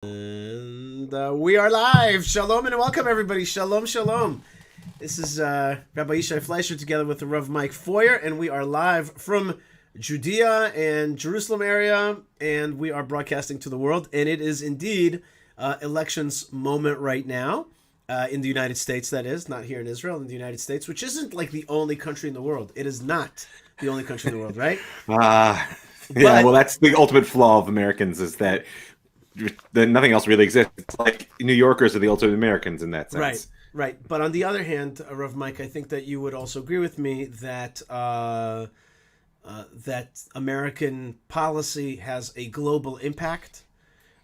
And we are live. Shalom and welcome, everybody. Shalom, shalom. This is Rabbi Yishai Fleischer together with the Rav Mike Feuer, and we are live from Judea and Jerusalem area, and we are broadcasting to the world. And it is indeed elections moment right now in the United States. That is not here in Israel, in the United States, which isn't like the only country in the world. It is not the only country in the world, right? Yeah, well, that's the ultimate flaw of Americans is that nothing else really exists. It's like New Yorkers are the ultimate Americans in that sense. Right, right. But on the other hand, Rav Mike, I think that you would also agree with me that that American policy has a global impact.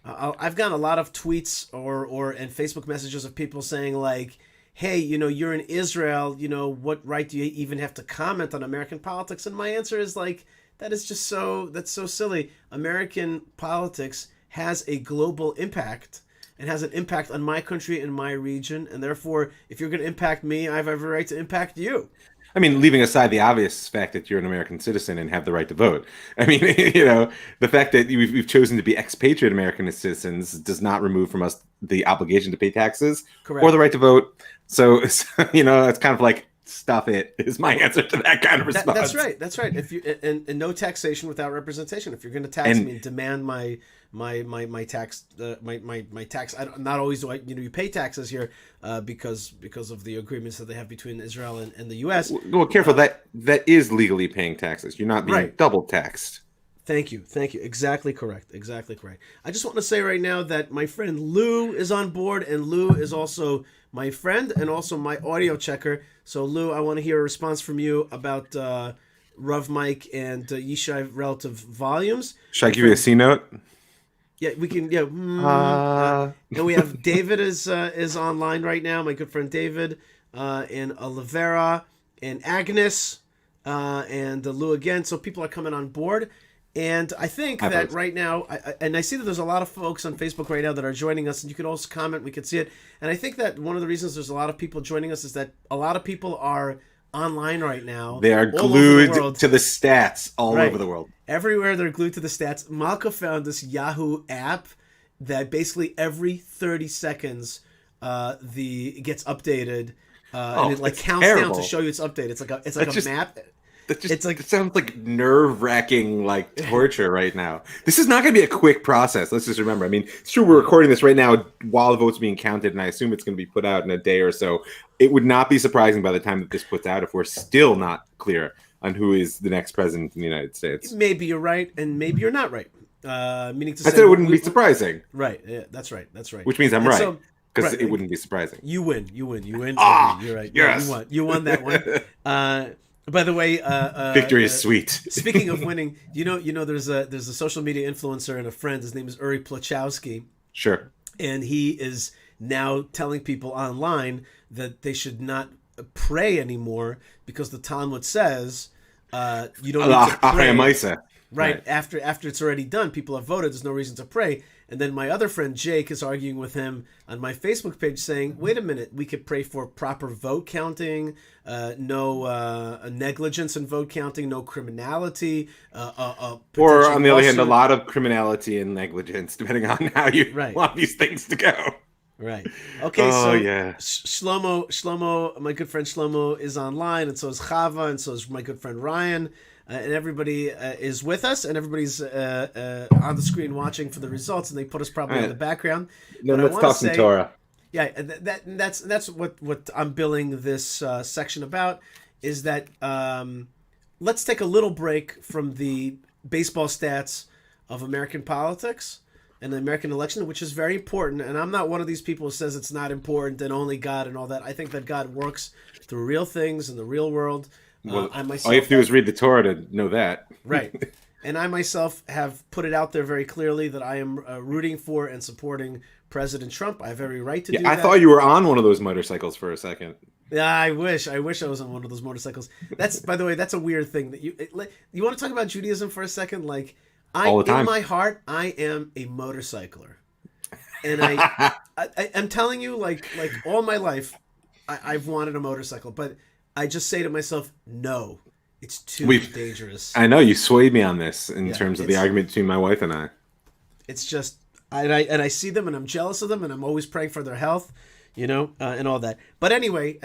I've gotten a lot of tweets or and Facebook messages of people saying like, "Hey, you're in Israel. What right do you even have to comment on American politics?" And my answer is like, that's so silly. American politics has a global impact and has an impact on my country and my region, and therefore, if you're going to impact me, I have every right to impact you. I mean, leaving aside the obvious fact that you're an American citizen and have the right to vote. I mean, the fact that we've chosen to be expatriate American citizens does not remove from us the obligation to pay taxes Correct. or the right to vote. So, it's kind of like, stuff it is my answer to that kind of response. That's right. If you and no taxation without representation. If you're going to tax me and demand my tax, my tax. Not always do you pay taxes here because of the agreements that they have between Israel and the U.S. Well, careful. That is legally paying taxes. You're not being double taxed. Thank you. Exactly correct. I just want to say right now that my friend Lou is on board, and Lou is also my friend and also my audio checker. So Lou, I want to hear a response from you about Rav Mike and Yishai relative volumes. Should I give you a C note? Yeah, we can. Yeah, and we have David is online right now. My good friend David, and Olivera and Agnes, and Lou again. So people are coming on board. And I think that right now, I see that there's a lot of folks on Facebook right now that are joining us, and you can also comment. We can see it. And I think that one of the reasons there's a lot of people joining us is that a lot of people are online right now. They are glued to the stats all over the world. Everywhere they're glued to the stats. Malka found this Yahoo app that basically every 30 seconds it gets updated, and it like counts down to show you it's updated. It's like a map. It sounds like nerve-wracking, like torture right now. This is not going to be a quick process. Let's just remember. I mean, it's true we're recording this right now while the vote's being counted, and I assume it's going to be put out in a day or so. It would not be surprising by the time that this puts out if we're still not clear on who is the next president in the United States. Maybe you're right, and maybe you're not right. Meaning to say, I said it wouldn't be surprising. Right. Yeah, that's right. Which means I'm right. Because it wouldn't be surprising. You win. You're right. Yes. You won that one. By the way, victory is sweet. Speaking of winning, there's a social media influencer and a friend. His name is Uri Plachowski. Sure. And he is now telling people online that they should not pray anymore because the Talmud says you don't need to pray. Right. After it's already done, people have voted. There's no reason to pray. And then my other friend Jake is arguing with him on my Facebook page saying, wait a minute, we could pray for proper vote counting, no negligence in vote counting, no criminality. Or on the other hand, a lot of criminality and negligence, depending on how you want these things to go. Right. Okay, Shlomo, my good friend Shlomo is online, and so is Chava, and so is my good friend Ryan. And everybody is with us, and everybody's on the screen watching for the results, and they put us probably in the background. Then let's talk some Torah. Yeah, that's what I'm billing this section about, is that let's take a little break from the baseball stats of American politics and the American election, which is very important. And I'm not one of these people who says it's not important and only God and all that. I think that God works through real things in the real world. Well, all you have to do is read the Torah to know that. Right. And I myself have put it out there very clearly that I am rooting for and supporting President Trump. I have every right to do that. I thought you were on one of those motorcycles for a second. Yeah, I wish I was on one of those motorcycles. That's, by the way, that's a weird thing that you want to talk about Judaism for a second? Like, all the time. In my heart, I am a motorcycler. And I'm telling you, like all my life, I've wanted a motorcycle, but I just say to myself, no, it's too dangerous. I know you swayed me on this in terms of the argument between my wife and I. It's just, I see them and I'm jealous of them and I'm always praying for their health, and all that. But anyway,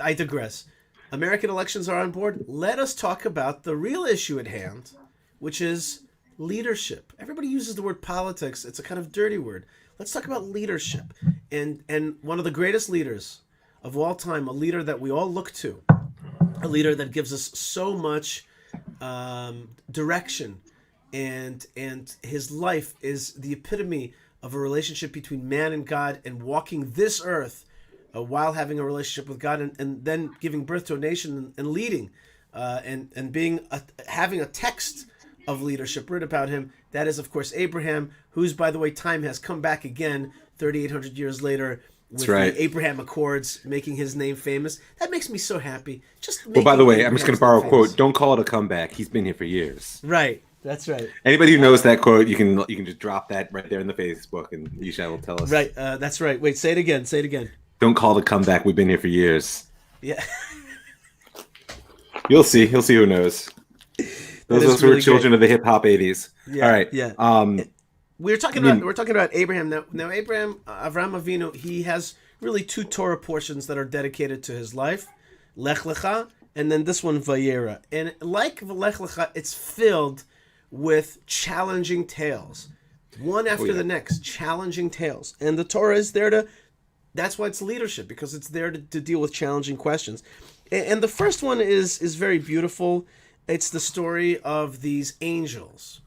I digress. American elections are on board. Let us talk about the real issue at hand, which is leadership. Everybody uses the word politics. It's a kind of dirty word. Let's talk about leadership. And one of the greatest leaders of all time, a leader that we all look to, a leader that gives us so much direction, and his life is the epitome of a relationship between man and God, and walking this earth while having a relationship with God, and then giving birth to a nation and leading, and being having a text of leadership written about him. That is, of course, Abraham, whose, by the way, time has come back again 3,800 years later with the Abraham Accords, making his name famous. That makes me so happy. Well, by the way, I'm just going to borrow a quote. Don't call it a comeback. He's been here for years. Right. That's right. Anybody who knows that quote, you can just drop that right there in the Facebook, and Yishai will tell us. Right. That's right. Wait, say it again. Say it again. Don't call it a comeback. We've been here for years. Yeah. You'll see. He'll see who knows. Those who were children of the hip hop 80s. Yeah, all right. Yeah. We're talking about Abraham now. Now Abraham, Avraham Avinu, he has really two Torah portions that are dedicated to his life, Lech Lecha, and then this one, Vayera. And like Lech Lecha, it's filled with challenging tales, one after the next, challenging tales. And the Torah is there to. That's why it's leadership, because it's there to deal with challenging questions. And the first one is very beautiful. It's the story of these angels,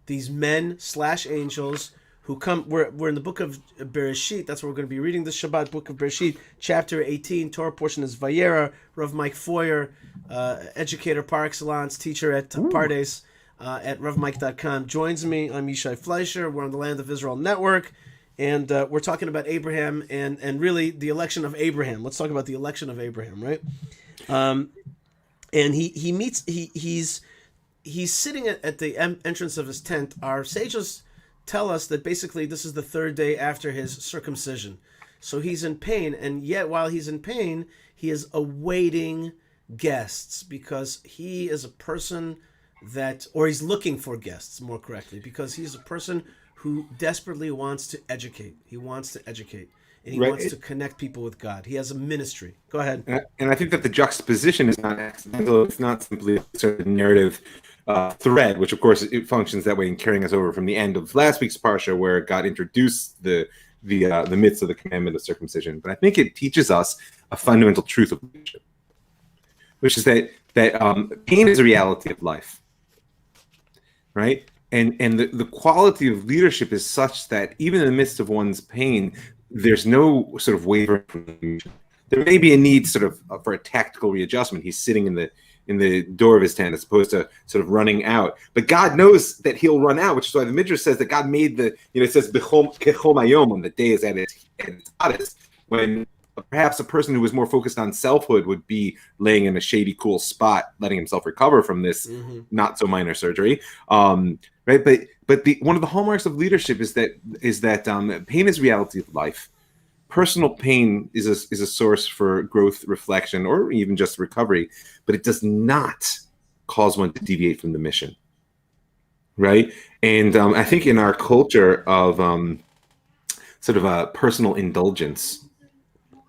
these men/angels who come. We're in the book of Bereshit. That's what we're going to be reading this Shabbat, book of Bereshit, chapter 18. Torah portion is Vayera. Rav Mike Feuer, educator par excellence, teacher at Pardes at ravmike.com, joins me. I'm Yishai Fleischer. We're on the Land of Israel Network. And we're talking about Abraham and really the election of Abraham. Let's talk about the election of Abraham, right? And he's sitting at the entrance of his tent. Our sages tell us that basically this is the third day after his circumcision. So he's in pain, and yet while he's in pain, he is awaiting guests, because he is a person or he's looking for guests, more correctly, because he's a person who desperately wants to educate. He wants to educate, and he wants to connect people with God. He has a ministry. Go ahead. And I think that the juxtaposition is not accidental. It's not simply a sort of narrative thread, which of course it functions that way in carrying us over from the end of last week's parsha, where God introduced the midst of the commandment of circumcision. But I think it teaches us a fundamental truth of leadership, which is that pain is a reality of life, right? And the quality of leadership is such that even in the midst of one's pain, there's no sort of wavering from leadership. There may be a need sort of for a tactical readjustment. He's sitting in the door of his tent as opposed to sort of running out. But God knows that he'll run out, which is why the Midrash says that God made it says Bechom Hayom, on the day is at its hottest, when perhaps a person who was more focused on selfhood would be laying in a shady, cool spot, letting himself recover from this not so minor surgery. Right, but one of the hallmarks of leadership is that pain is reality of life. Personal pain is a source for growth, reflection, or even just recovery, but it does not cause one to deviate from the mission. Right, and I think in our culture of sort of a personal indulgence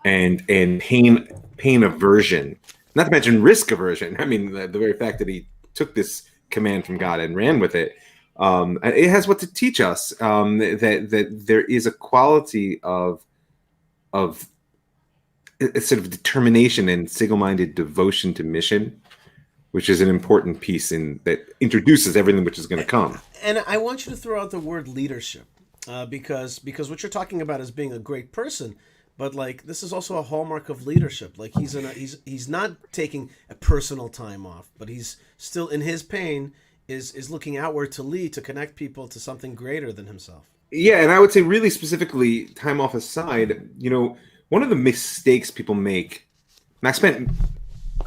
and pain aversion, not to mention risk aversion. I mean, the very fact that he took this command from God and ran with it. It has what to teach us, that there is a quality of a sort of determination and single-minded devotion to mission, which is an important piece that introduces everything which is going to come. And I want you to throw out the word leadership, because what you're talking about is being a great person, but like this is also a hallmark of leadership. Like he's not taking a personal time off, but he's still in his pain. Is looking outward to lead, to connect people to something greater than himself. Yeah, and I would say really specifically, time off aside, one of the mistakes people make, and I spent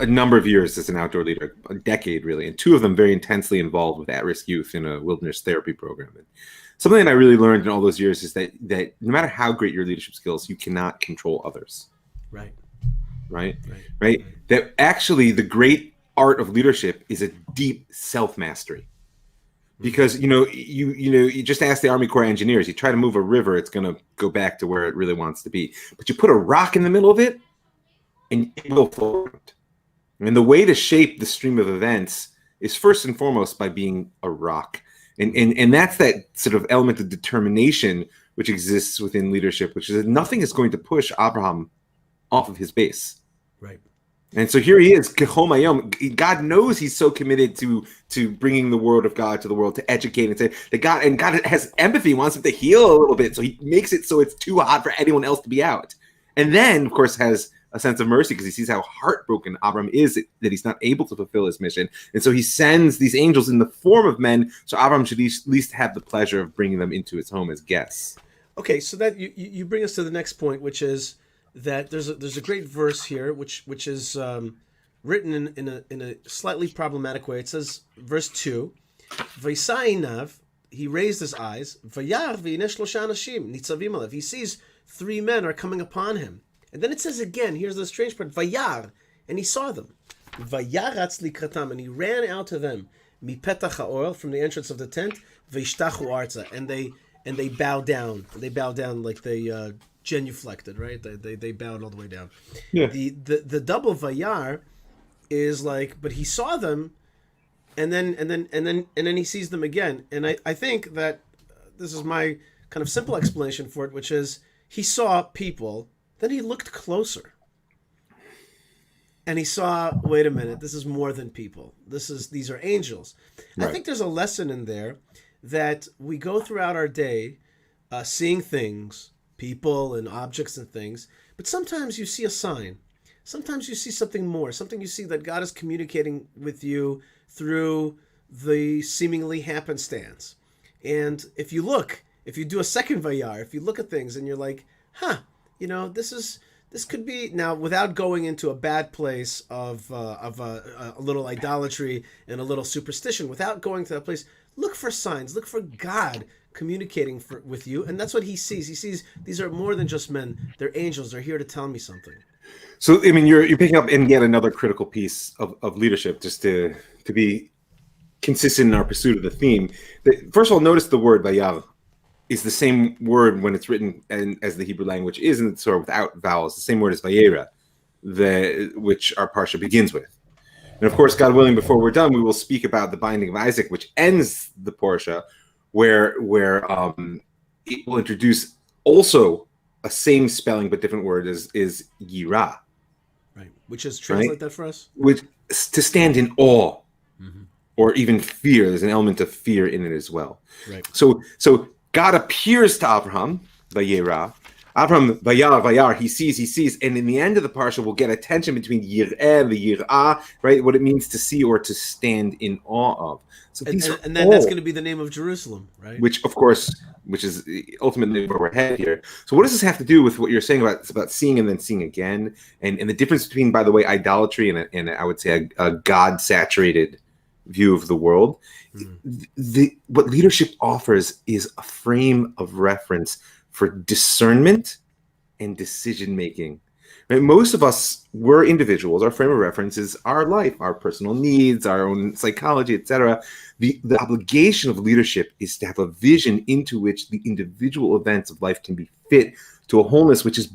a number of years as an outdoor leader, a decade really, and two of them very intensely involved with at-risk youth in a wilderness therapy program. And something that I really learned in all those years is that no matter how great your leadership skills, you cannot control others. Right? That actually the great art of leadership is a deep self-mastery, Because you just ask the Army Corps of Engineers. You try to move a river, it's going to go back to where it really wants to be. But you put a rock in the middle of it, and it will forward. And the way to shape the stream of events is first and foremost by being a rock. And that's that sort of element of determination which exists within leadership, which is that nothing is going to push Abraham off of his base. Right. And so here he is, God knows he's so committed to bringing the word of God to the world, to educate and say that God has empathy, wants him to heal a little bit. So he makes it so it's too hot for anyone else to be out. And then, of course, has a sense of mercy because he sees how heartbroken Abram is that he's not able to fulfill his mission. And so he sends these angels in the form of men. So Abram should at least have the pleasure of bringing them into his home as guests. Okay, so that you bring us to the next point, which is that there's a great verse here, which is written in a slightly problematic way. It says, verse 2, Vaysainav, he raised his eyes, Vayar v'ineh shlosha anashim nitzavim alev. He sees 3 men are coming upon him. And then it says again, here's the strange part, Vayar, and he saw them. Vayaratz likratam, and he ran out to them, mipetach ha'oel, from the entrance of the tent, v'ishtachu arza, and they bow down. They bow down like they genuflected, right? They bowed all the way down. Yeah. The double Vayar is like, but he saw them, and then he sees them again. And I think that this is my kind of simple explanation for it, which is he saw people, then he looked closer. And he saw, wait a minute, this is more than people. These are angels. Right. I think there's a lesson in there that we go throughout our day seeing things, people and objects and things, but sometimes you see a sign. Sometimes you see something more, something you see that God is communicating with you through the seemingly happenstance. And if you do a second Vayar, if you look at things and you're like, this could be, now without going into a bad place of a little idolatry and a little superstition, without going to that place, look for signs, look for God communicating with you. And that's what he sees. He sees these are more than just men. They're angels. They're here to tell me something. So, I mean, you're picking up in yet another critical piece of leadership, just to be consistent in our pursuit of the theme. First of all, notice the word Vayar is the same word when it's written as the Hebrew language is, and it's sort of without vowels, the same word as Vayera, which our parsha begins with. And of course, God willing, before we're done, we will speak about the binding of Isaac, which ends the parsha, where it will introduce also a same spelling but different word is Yirah. Right, which is, translate that for us? Which, to stand in awe, or even fear. There's an element of fear in it as well. Right. So God appears to Abraham, Vayera. Abraham, Vayar, he sees, and in the end of the parsha, we'll get a tension between Yireh and the Yirah, right? What it means to see or to stand in awe of. So and then that's going to be the name of Jerusalem, right? Which is ultimately where we're headed here. So what does this have to do with what you're saying about seeing and then seeing again, and the difference between, by the way, idolatry and I would say a God-saturated view of the world? What leadership offers is a frame of reference for discernment and decision making. Right? Most of us, we're individuals. Our frame of reference is our life, our personal needs, our own psychology, etc. The obligation of leadership is to have a vision into which the individual events of life can be fit to a wholeness which is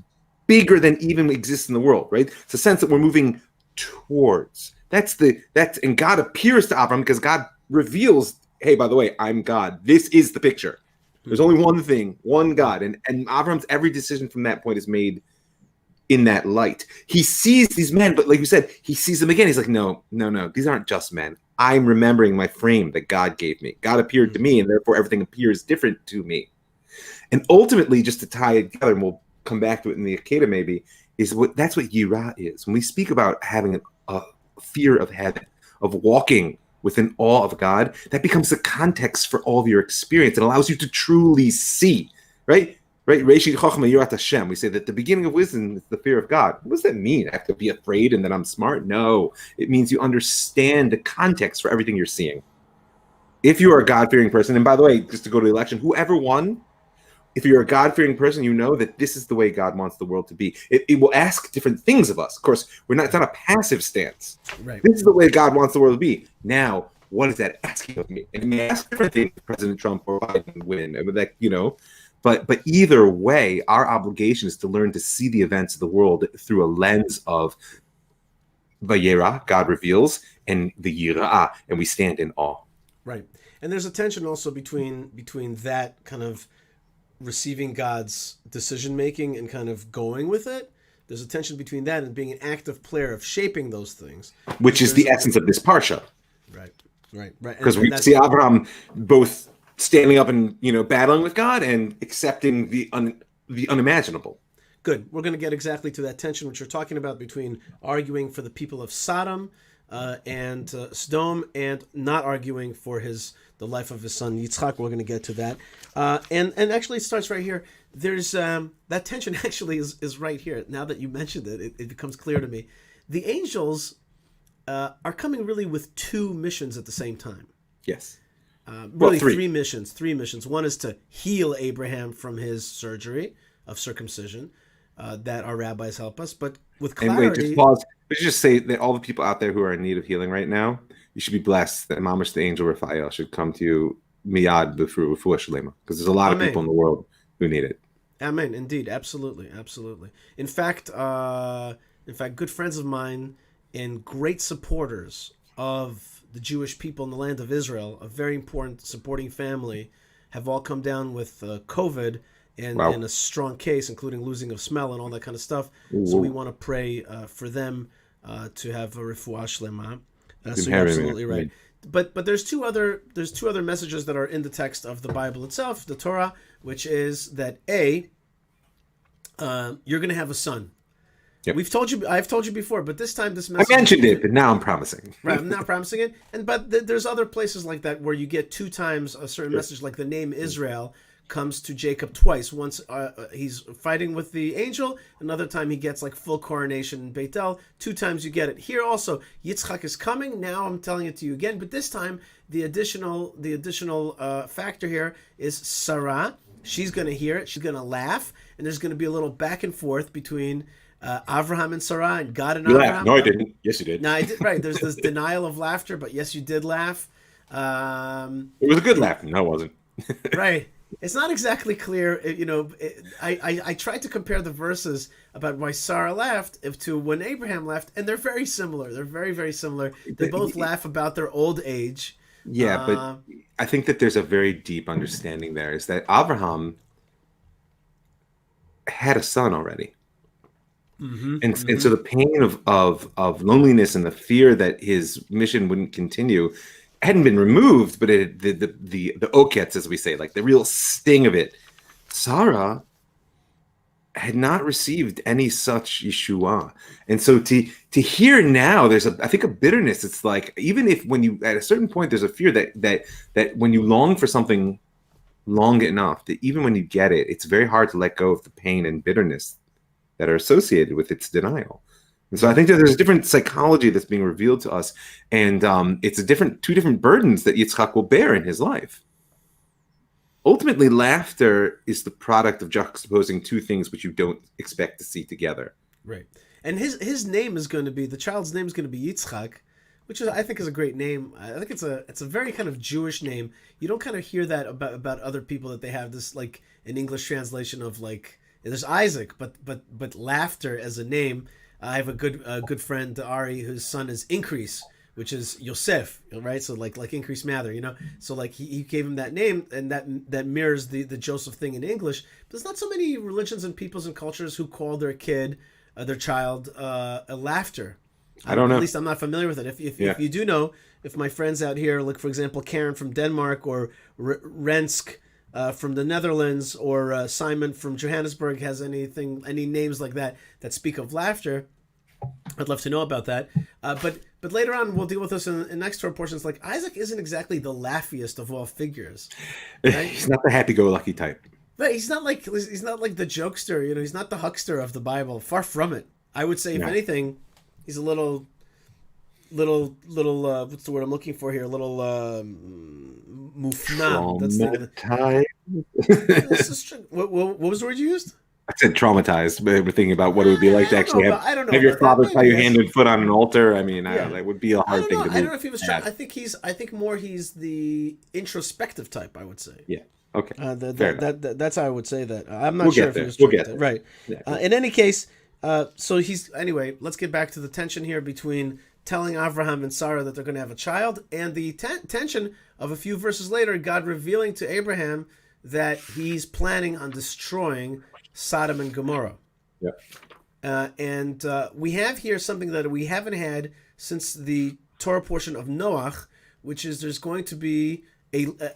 bigger than even exists in the world. Right? It's a sense that we're moving towards. And God appears to Abraham because God reveals, hey, by the way, I'm God. This is the picture. There's only one thing, one God. And Abraham's every decision from that point is made in that light. He sees these men, but like you said, he sees them again. He's like, no, these aren't just men. I'm remembering my frame that God gave me. God appeared to me, and therefore everything appears different to me. And ultimately, just to tie it together, and we'll come back to it in the Akedah maybe, that's what Yirah is. When we speak about having a fear of heaven, of walking with an awe of God, that becomes the context for all of your experience. It allows you to truly see, right? Reishit Chochmah Yirat Hashem. We say that the beginning of wisdom is the fear of God. What does that mean? I have to be afraid and that I'm smart? No. It means you understand the context for everything you're seeing. If you are a God-fearing person, and by the way, just to go to the election, whoever won, if you're a God-fearing person, you know that this is the way God wants the world to be. It will ask different things of us. Of course, it's not a passive stance. Right. This is the way God wants the world to be. Now, what is that asking of me? And it may ask different things, President Trump or Biden win, that but either way, our obligation is to learn to see the events of the world through a lens of Vayera, God reveals, and the Yirah, and we stand in awe. Right. And there's a tension also between that kind of receiving God's decision making and kind of going with it. There's a tension between that and being an active player of shaping those things, which is the essence of this parsha. Right. Because we see Abraham both standing up and battling with God and accepting the unimaginable. Good. We're going to get exactly to that tension which you're talking about between arguing for the people of Sodom and Sodom, and not arguing for the life of his son Yitzchak. We're going to get to that, and actually it starts right here. There's that tension actually is right here. Now that you mentioned it, it becomes clear to me. The angels are coming really with two missions at the same time. Yes. Really, three missions. One is to heal Abraham from his surgery of circumcision. That our rabbis help us, but with clarity. And wait, just pause. Let's just say that all the people out there who are in need of healing right now, you should be blessed that Mamash the angel Raphael should come to you miyad b'fru shlema, because there's a lot of people in the world who need it. Amen. Indeed, absolutely. In fact, good friends of mine and great supporters of the Jewish people in the land of Israel, a very important supporting family, have all come down with COVID. And a strong case, including losing of smell and all that kind of stuff. Ooh. So we want to pray for them to have a refuah shlema. So you're absolutely right. But there's two other messages that are in the text of the Bible itself, the Torah, which is that you're going to have a son. Yep. I've told you before, but this time this message. I mentioned it, but now I'm promising. Right, I'm now promising it. But there's other places like that where you get two times a certain message, like the name Israel comes to Jacob twice. Once he's fighting with the angel, another time he gets like full coronation in Beitel. Two times you get it. Here also, Yitzchak is coming. Now I'm telling it to you again, but this time the additional factor here is Sarah. She's going to hear it. She's going to laugh, and there's going to be a little back and forth between Avraham and Sarah, and God and Avraham. Laughed. No, I didn't. Yes, you did. No, I did. Right. There's this denial of laughter, but yes, you did laugh. It was a good laugh. No, it wasn't. Right. It's not exactly clear, I tried to compare the verses about why Sarah laughed to when Abraham laughed, and they're very similar. They're very, very similar. They both laugh about their old age. Yeah, but I think that there's a very deep understanding there, is that Abraham had a son already. Mm-hmm, and so the pain of loneliness and the fear that his mission wouldn't continue hadn't been removed, but the okets, as we say, like the real sting of it. Sarah had not received any such Yeshua, and so to hear now, there's I think a bitterness. It's like, even if when you at a certain point, there's a fear that when you long for something long enough, that even when you get it, it's very hard to let go of the pain and bitterness that are associated with its denial. And so I think that there's a different psychology that's being revealed to us, and it's two different burdens that Yitzchak will bear in his life. Ultimately, laughter is the product of juxtaposing two things which you don't expect to see together. Right, and his name is going to be, the child's name is going to be Yitzchak, which I think is a great name. I think it's a very kind of Jewish name. You don't kind of hear that about other people, that they have this, like an English translation of, like, there's Isaac, but laughter as a name. I have a good friend, Ari, whose son is Increase, which is Yosef, right? So like Increase Mather, So like he gave him that name, and that mirrors the Joseph thing in English. But there's not so many religions and peoples and cultures who call their child a laughter. I don't know. At least I'm not familiar with it. If you do know, if my friends out here, like for example Karen from Denmark, or Rensk from the Netherlands, or Simon from Johannesburg has any names like that speak of laughter, I'd love to know about that. But later on, we'll deal with this in next Torah portions. Like, Isaac isn't exactly the laughiest of all figures. Right? He's not the happy-go-lucky type. But he's not like the jokester. He's not the huckster of the Bible. Far from it. I would say, if anything, he's a little what's the word I'm looking for here? A little mufnam. That's the time. what was the word you used? I said traumatized, but we're thinking about what it would be like to actually I don't know have your about that. father tie Maybe your hand and foot on an altar. I mean, Yeah. that would be a I hard don't thing know. to I do. don't know if he was trying. I think he's the introspective type. I would say. Yeah. Okay. Fair enough. That's how I would say that. I'm not We'll sure get if he there. was We'll trying get to. there. Right. Yeah. In any case, so he's anyway. Let's get back to the tension here between telling Abraham and Sarah that they're going to have a child, and the tension of a few verses later, God revealing to Abraham that he's planning on destroying Sodom and Gomorrah. Yeah. And we have here something that we haven't had since the Torah portion of Noach, which is there's going to be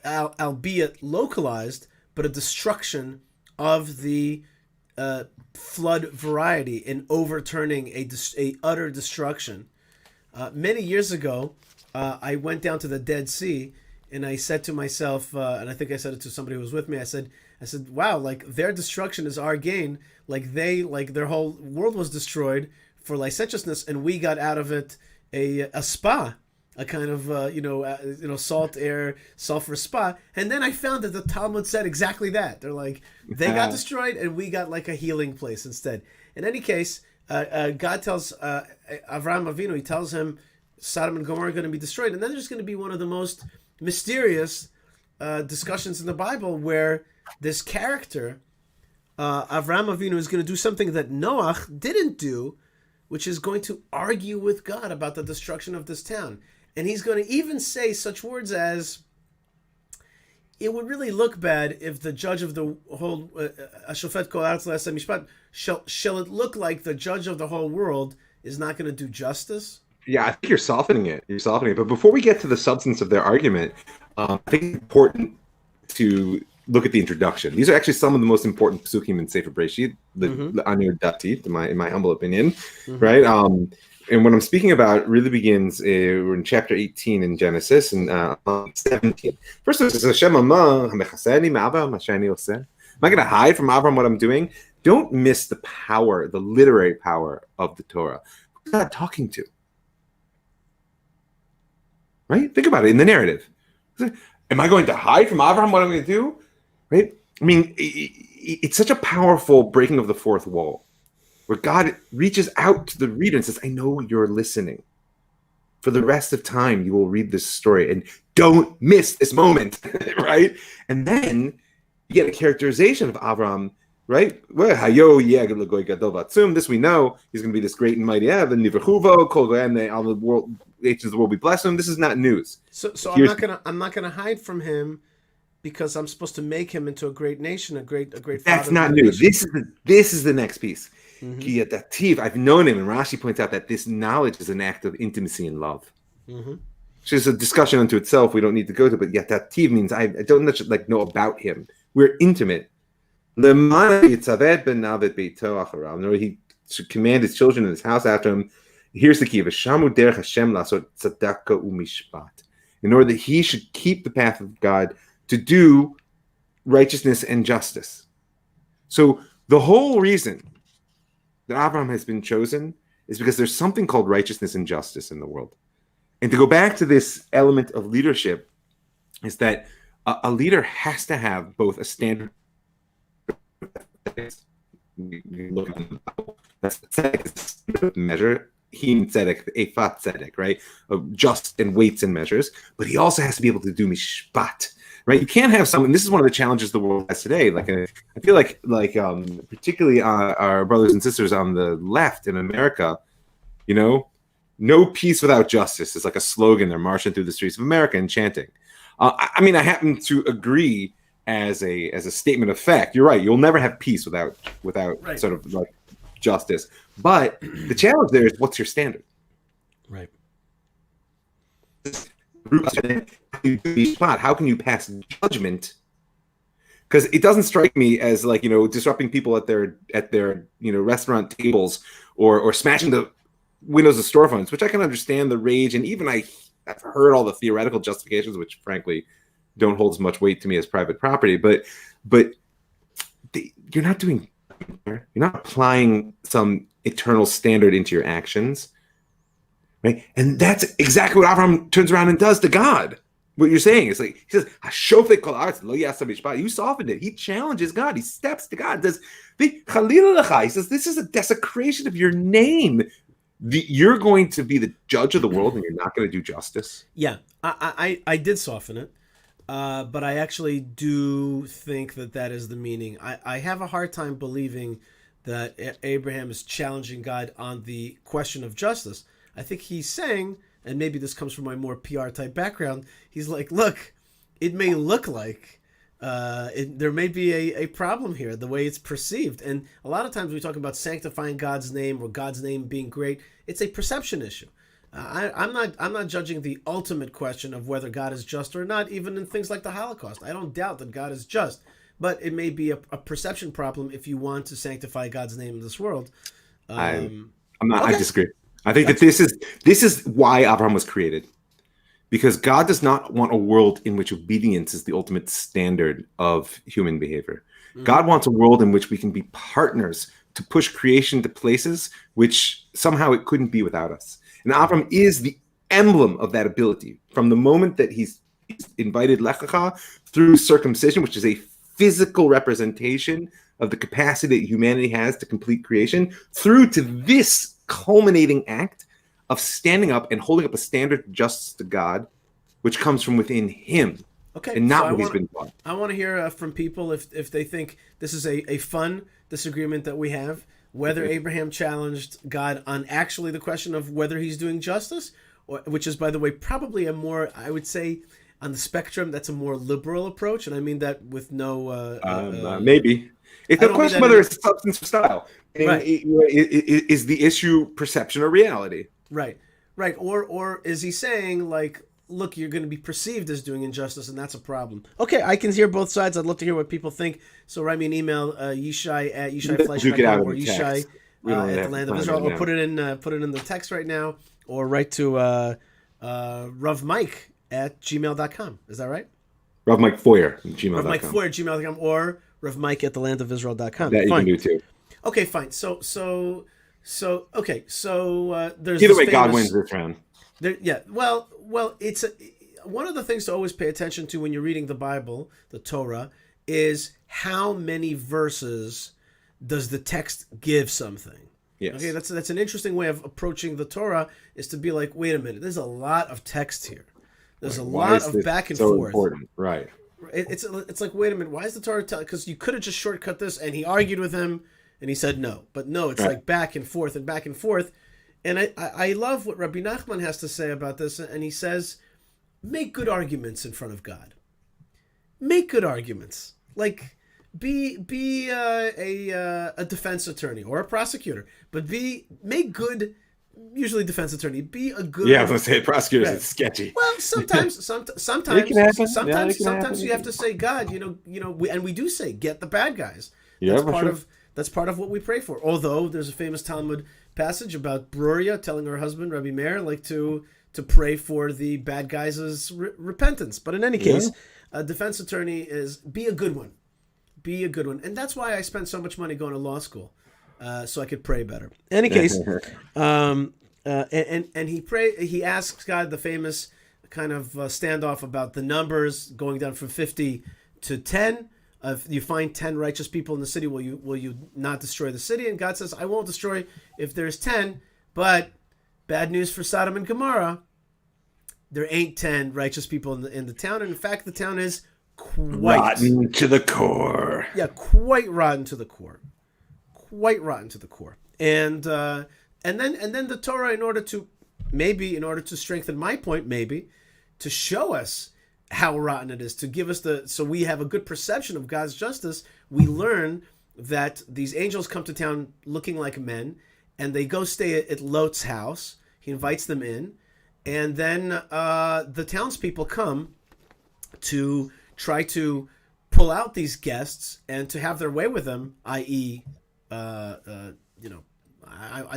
albeit localized, but a destruction of the flood variety in overturning a utter destruction. Many years ago, I went down to the Dead Sea, and I said to myself, and I think I said it to somebody who was with me. I said, wow, like their destruction is our gain. Like their whole world was destroyed for licentiousness, and we got out of it a spa, a kind of salt air sulfur spa. And then I found that the Talmud said exactly that. They're like, they got destroyed, and we got like a healing place instead. In any case, God tells Avraham Avinu, he tells him Sodom and Gomorrah are going to be destroyed, and then there's going to be one of the most mysterious discussions in the Bible where this character, Avraham Avinu, is going to do something that Noach didn't do, which is going to argue with God about the destruction of this town. And he's going to even say such words as, it would really look bad if the judge of the whole, Ashofet Kol Haaretz Lo Ya'aseh Mishpat, shall it look like the judge of the whole world is not going to do justice? Yeah, I think you're softening it. But before we get to the substance of their argument, I think it's important to look at the introduction. These are actually some of the most important psukim in Sefer Bereshit, Anir Datit, in my humble opinion, right? And what I'm speaking about really begins we're in chapter 18 in Genesis and 17. First, it says, Hashem amar, hamechaseni ma'Avram ma'ashani oseh. Am I going to hide from Avram what I'm doing? Don't miss the power, the literary power of the Torah. Who's God talking to? Right? Think about it in the narrative. Am I going to hide from Abraham what I'm going to do? Right? I mean, it's such a powerful breaking of the fourth wall where God reaches out to the reader and says, I know you're listening. For the rest of time, you will read this story and don't miss this moment, right? And then you get a characterization of Abraham, right? Well, this we know. He's going to be this great and mighty Ev, and all the world, nations of the world be blessed him. This is not news. So I'm not gonna hide from him because I'm supposed to make him into a great nation, a great. That's not news. This is the next piece. I've known him, and Rashi points out that this knowledge is an act of intimacy and love. Which is a discussion unto itself. We don't need to go to, but yatativ means I don't know about him. We're intimate. He should command his children in his house after him. Here's the key: in order that he should keep the path of God to do righteousness and justice. So the whole reason that Abraham has been chosen is because there's something called righteousness and justice in the world. And to go back to this element of leadership is that a leader has to have both a standard. You look at the Bible, that's the measure. Him tzedek, efat tzedek, right? Of just and weights and measures. But he also has to be able to do mishpat, right? You can't have someone. This is one of the challenges the world has today. I feel like particularly our brothers and sisters on the left in America, no peace without justice is like a slogan. They're marching through the streets of America and chanting. I mean, I happen to agree as a statement of fact. You're right. You'll never have peace without right. Sort of like justice. But the challenge there is, what's your standard? Right. How can you pass judgment? Because it doesn't strike me as disrupting people at their restaurant tables or smashing the windows of storefronts, which I can understand the rage, and even I've heard all the theoretical justifications, which frankly don't hold as much weight to me as private property. But you're not doing. You're not applying some eternal standard into your actions, right? And that's exactly what Abraham turns around and does to God. what you're saying is like, he says, "Hashofet kol haaretz lo ya'aseh mishpat." You softened it. He challenges God. He steps to God. Does the Chalil lecha? He says, "This is a desecration of your name. You're going to be the judge of the world, and you're not going to do justice." Yeah, I did soften it, but I actually do think that is the meaning. I have a hard time believing that Abraham is challenging God on the question of justice. I think he's saying, and maybe this comes from my more PR type background, he's like, look, it may look like there may be a problem here, the way it's perceived. And a lot of times we talk about sanctifying God's name or God's name being great. It's a perception issue. I'm not judging the ultimate question of whether God is just or not, even in things like the Holocaust. I don't doubt that God is just, but it may be a perception problem if you want to sanctify God's name in this world. I'm not. Okay. I disagree. I think that this is why Abraham was created, because God does not want a world in which obedience is the ultimate standard of human behavior. Mm-hmm. God wants a world in which we can be partners to push creation to places which somehow it couldn't be without us. And Abraham is the emblem of that ability. From the moment that he's invited Lech Lecha through circumcision, which is a physical representation of the capacity that humanity has to complete creation, through to this culminating act of standing up and holding up a standard of justice to God, which comes from within him, okay, and not so what he's been taught. I want to hear from people if they think this is a fun disagreement that we have, whether Abraham challenged God on actually the question of whether he's doing justice, or, which is, by the way, probably a more, I would say, on the spectrum, that's a more liberal approach, and I mean that with no... maybe. It's a question whether it's substance or style. Right. Is the issue perception or reality? Right. Or is he saying, like, look, you're going to be perceived as doing injustice, and that's a problem. Okay, I can hear both sides. I'd love to hear what people think. So write me an email, Yishai at YishaiFleisch.com or Yishai at the Land of Israel, or put it in the text right now, or write to Rav Mike at gmail.com. Is that right? Rav Mike Feuer at gmail.com. Rav Mike Feuer at gmail.com, or Rav Mike at thelandofisrael.com. That you can do too. Okay, fine. So there's either way, God wins this round. Well, it's one of the things to always pay attention to when you're reading the Bible, the Torah, is how many verses does the text give something. Yes. Okay, that's an interesting way of approaching the Torah, is to be like, wait a minute, there's a lot of text here. There's a lot of back and forth. Important? Right. It's like, wait a minute, why is the Torah telling? Because you could have just shortcut this, and he argued with him, and he said no. But no, it's like back and forth and back and forth. And I love what Rabbi Nachman has to say about this, and he says, make good arguments in front of God. Make good arguments. Like, be a defense attorney or a prosecutor, but make good. Usually, defense attorney. Be a good. Yeah, I was gonna say prosecutors. It's sketchy. Well, sometimes you have to say, God, we do say, get the bad guys. That's part of what we pray for. Although there's a famous Talmud passage about Bruria telling her husband Rabbi Meir to pray for the bad guys' repentance. But in any case, a defense attorney is be a good one. Be a good one, and that's why I spent so much money going to law school. So I could pray better. In any case, and he asks God the famous kind of standoff about the numbers going down from 50 to 10. If you find 10 righteous people in the city, will you not destroy the city? And God says, I won't destroy if there's 10. But bad news for Sodom and Gomorrah, there ain't 10 righteous people in the town. And in fact, the town is quite rotten to the core. Yeah, quite rotten to the core. Quite rotten to the core. And then the Torah, in order to strengthen my point, maybe to show us how rotten it is, to give us so we have a good perception of God's justice, we learn that these angels come to town looking like men, and they go stay at Lot's house. He invites them in, and then the townspeople come to try to pull out these guests and to have their way with them, i.e.,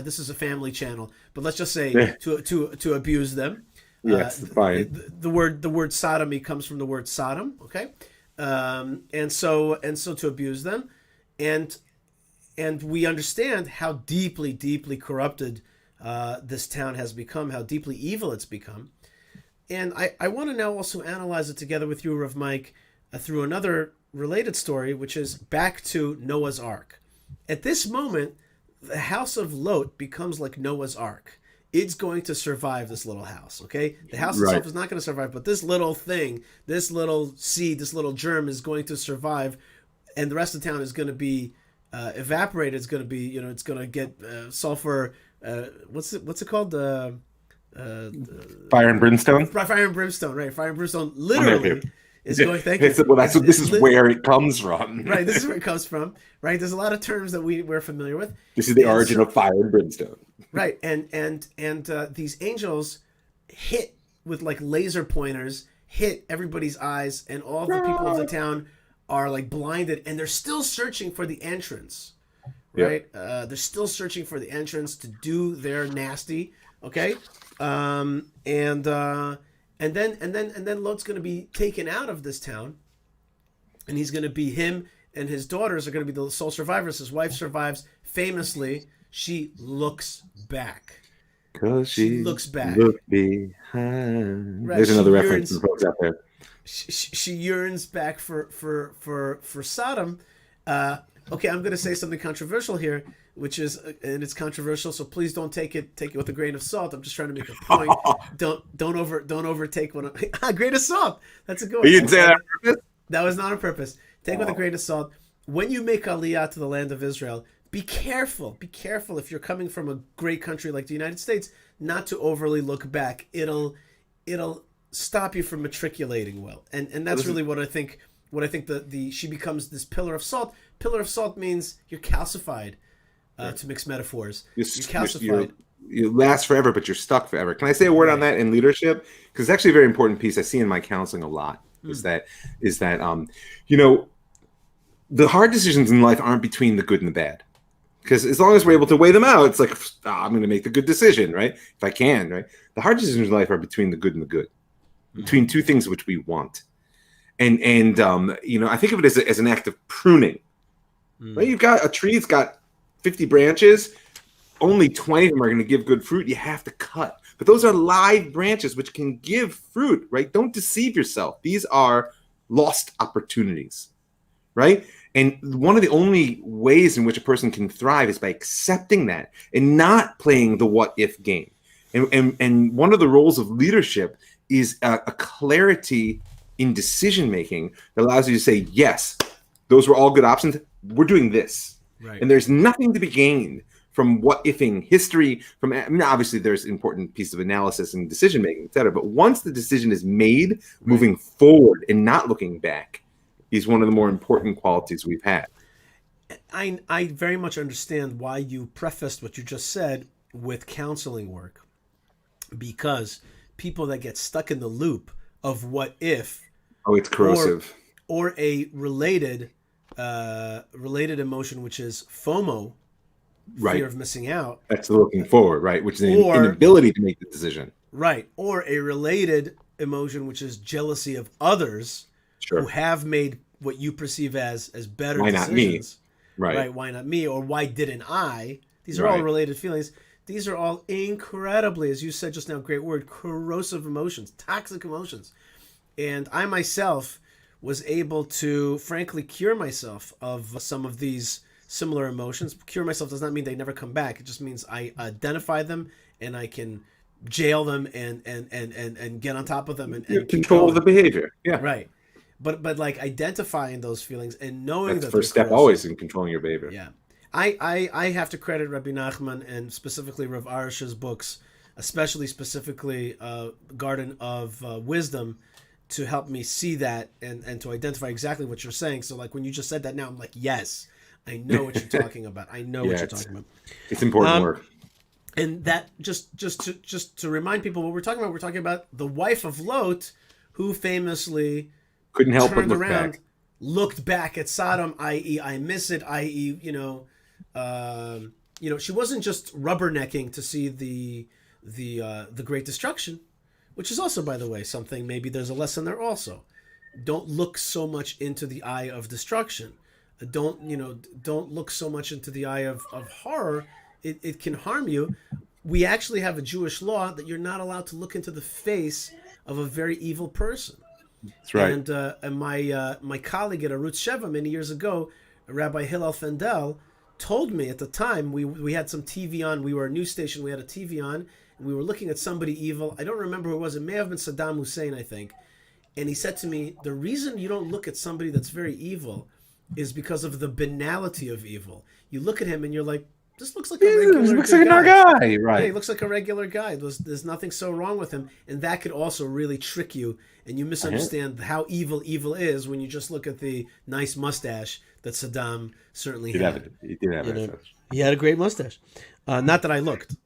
this is a family channel, but let's just say to abuse them. Yes, fine. The word sodomy comes from the word Sodom. Okay, and so to abuse them, and we understand how deeply corrupted this town has become, how deeply evil it's become. And I want to now also analyze it together with you, Rav Mike, through another related story, which is back to Noah's Ark. At this moment, the house of Lot becomes like Noah's Ark. It's going to survive, this little house, okay? The house Right. itself is not going to survive, but this little thing, this little seed, this little germ is going to survive, and the rest of the town is going to be evaporated. It's going to be, it's going to get sulfur. What's it called? Fire and brimstone. Fire and brimstone, right? Fire and brimstone literally is going. Thank you. Well, this is where it comes from. Right, this is where it comes from. Right, there's a lot of terms that we're familiar with. This is the origin of fire and brimstone. Right, and these angels hit with like laser pointers, hit everybody's eyes, and all the people of the town are like blinded, and they're still searching for the entrance. Right, they're still searching for the entrance to do their nasty. Okay, and then Lot's going to be taken out of this town, and he's going to be him and his daughters are going to be the sole survivors. His wife survives. Famously, she looks back. Because she looks back. Look behind. Right, There's another reference for folks out there. She yearns back for Sodom. Okay, I'm going to say something controversial here, which is, and it's controversial, so please don't take it with a grain of salt. I'm just trying to make a point. don't overtake a grain of salt. That's a good one. You didn't say that on purpose? That was not on purpose. Take with a grain of salt. When you make Aliyah to the land of Israel, be careful. Be careful if you're coming from a great country like the United States, not to overly look back. It'll stop you from matriculating well, and that's really what I think. What I think she becomes this pillar of salt. Pillar of salt means you're calcified. To mix metaphors, you're calcified. You last forever, but you're stuck forever. Can I say a word on that in leadership? Because it's actually a very important piece I see in my counseling a lot. Is that the hard decisions in life aren't between the good and the bad. Because as long as we're able to weigh them out, it's like, I'm going to make the good decision, right? If I can, right? The hard decisions in life are between the good and the good, between two things which we want. And I think of it as an act of pruning. Right? You've got a tree that's got 50 branches. Only 20 of them are going to give good fruit. You have to cut. But those are live branches which can give fruit, right? Don't deceive yourself. These are lost opportunities, right? And one of the only ways in which a person can thrive is by accepting that and not playing the what-if game. And one of the roles of leadership is a clarity in decision-making that allows you to say, yes, those were all good options. We're doing this. Right. And there's nothing to be gained from what-ifing history. Obviously, there's important pieces of analysis and decision-making, et cetera. But once the decision is made, moving forward and not looking back is one of the more important qualities we've had. I very much understand why you prefaced what you just said with counseling work. Because people that get stuck in the loop of what if... Oh, it's corrosive. Or a related emotion, which is FOMO, fear of missing out. That's looking forward, right? Which is an inability to make the decision. Right. Or a related emotion, which is jealousy of others who have made what you perceive as better why decisions. Not me? Right. Why not me? Or why didn't I? These are all related feelings. These are all incredibly, as you said just now, great word, corrosive emotions, toxic emotions. And I myself was able to, frankly, cure myself of some of these similar emotions. Cure myself does not mean they never come back. It just means I identify them and I can jail them and get on top of them and control the behavior. Yeah. Right. But like identifying those feelings and knowing that's that the first step always in controlling your behavior. Yeah. I have to credit Rabbi Nachman and specifically Rav Arish's books, specifically Garden of Wisdom, to help me see that and to identify exactly what you're saying. So like when you just said that now, I'm like, yes, I know what you're talking about. I know what you're talking about. It's important work. And that just to remind people what we're talking about the wife of Lot, who famously couldn't help turned but look around, back. Looked back at Sodom, i.e., I miss it, i.e., she wasn't just rubbernecking to see the great destruction, which is also, by the way, something maybe there's a lesson there also. Don't look so much into the eye of destruction. Don't look so much into the eye of horror. It can harm you. We actually have a Jewish law that you're not allowed to look into the face of a very evil person. That's right. And my colleague at Arutz Sheva many years ago, Rabbi Hillel Fendel, told me at the time we had some TV on. We were a news station. We had a TV on, and we were looking at somebody evil. I don't remember who it was. It may have been Saddam Hussein, I think. And he said to me, the reason you don't look at somebody that's very evil is because of the banality of evil. You look at him and you're like, this looks like a regular guy. Looks like another guy, right? Yeah, he looks like a regular guy. There's nothing so wrong with him. And that could also really trick you, and you misunderstand how evil is when you just look at the nice mustache that Saddam certainly had. He did have a mustache. He had a great mustache. Not that I looked.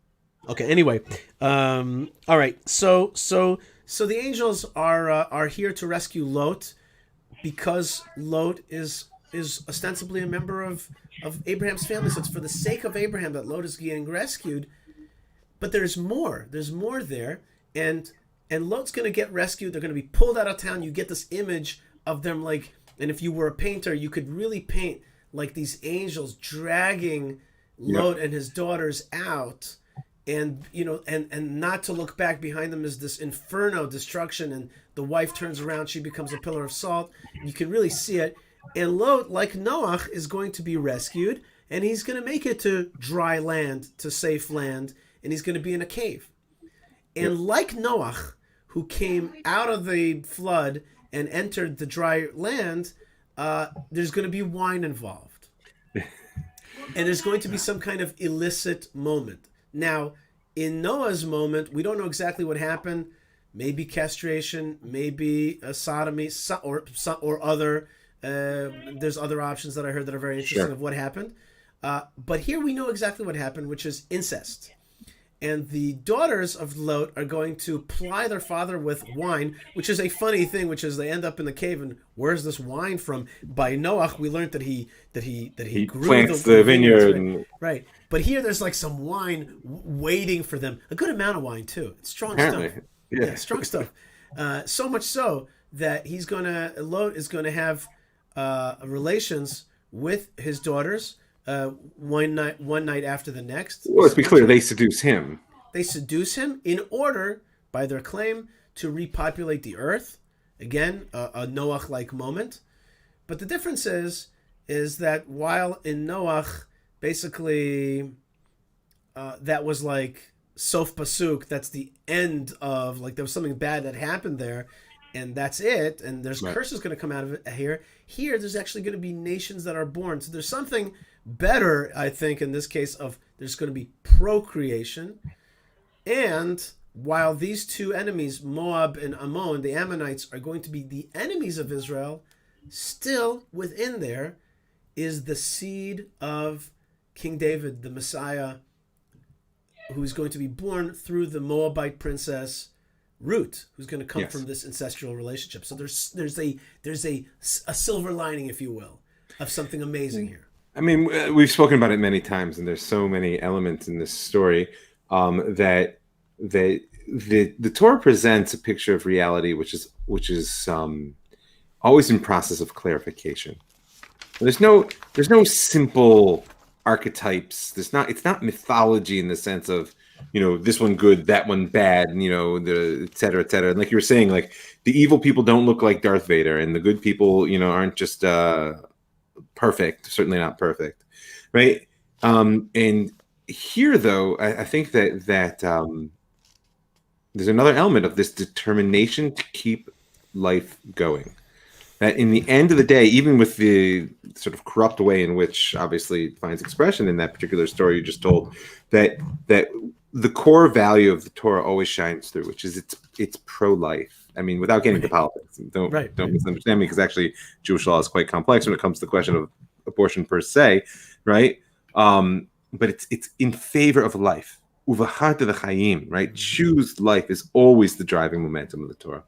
Okay, anyway. All right. So the angels are here to rescue Lot because Lot is ostensibly a member of Abraham's family. So it's for the sake of Abraham that Lot is getting rescued. But there's more. There's more there. And Lot's going to get rescued. They're going to be pulled out of town. You get this image of them like, and if you were a painter, you could really paint like these angels dragging Lot and his daughters out. And, and not to look back behind them is this inferno destruction. And the wife turns around. She becomes a pillar of salt. You can really see it. And Lot, like Noach, is going to be rescued, and he's going to make it to dry land, to safe land, and he's going to be in a cave. And like Noach, who came out of the flood and entered the dry land, there's going to be wine involved. And there's going to be some kind of illicit moment. Now, in Noah's moment, we don't know exactly what happened. Maybe castration, maybe sodomy, or other... there's other options that I heard that are very interesting of what happened. But here we know exactly what happened, which is incest. And the daughters of Lot are going to ply their father with wine, which is a funny thing, which is they end up in the cave, and where's this wine from? By Noach, we learned that he grew plants the vineyard. Right. But here there's like some wine waiting for them. A good amount of wine, too. It's strong stuff. Yeah, strong stuff. So much so that Lot is going to have relations with his daughters one night after the next. Well, let's be clear, they seduce him. They seduce him in order, by their claim, to repopulate the earth. Again, a Noach-like moment. But the difference is that while in Noach, basically, that was like Sof Pasuk, that's the end of, like, there was something bad that happened there, and that's it, and there's curses going to come out of it here. Here, there's actually going to be nations that are born. So there's something better, I think, in this case, of there's going to be procreation. And while these two enemies, Moab and Ammon, the Ammonites, are going to be the enemies of Israel, still within there is the seed of King David, the Messiah, who's going to be born through the Moabite princess Ruth, who's going to come from this ancestral relationship. So there's a silver lining, if you will, of something amazing here. I mean, we've spoken about it many times, and there's so many elements in this story that the Torah presents a picture of reality, which is always in process of clarification. There's no simple archetypes. It's not mythology in the sense of, this one good, that one bad, and, the et cetera, et cetera. And like you were saying, like, the evil people don't look like Darth Vader, and the good people, aren't just perfect, certainly not perfect, right? And here, though, I think that there's another element of this determination to keep life going. That in the end of the day, even with the sort of corrupt way in which obviously it finds expression in that particular story you just told, that the core value of the Torah always shines through, which is it's pro-life. I mean, without getting into politics, don't misunderstand me, because actually Jewish law is quite complex when it comes to the question of abortion per se, right? But it's in favor of life. Uvachat v'chaim, right? Choose life is always the driving momentum of the Torah.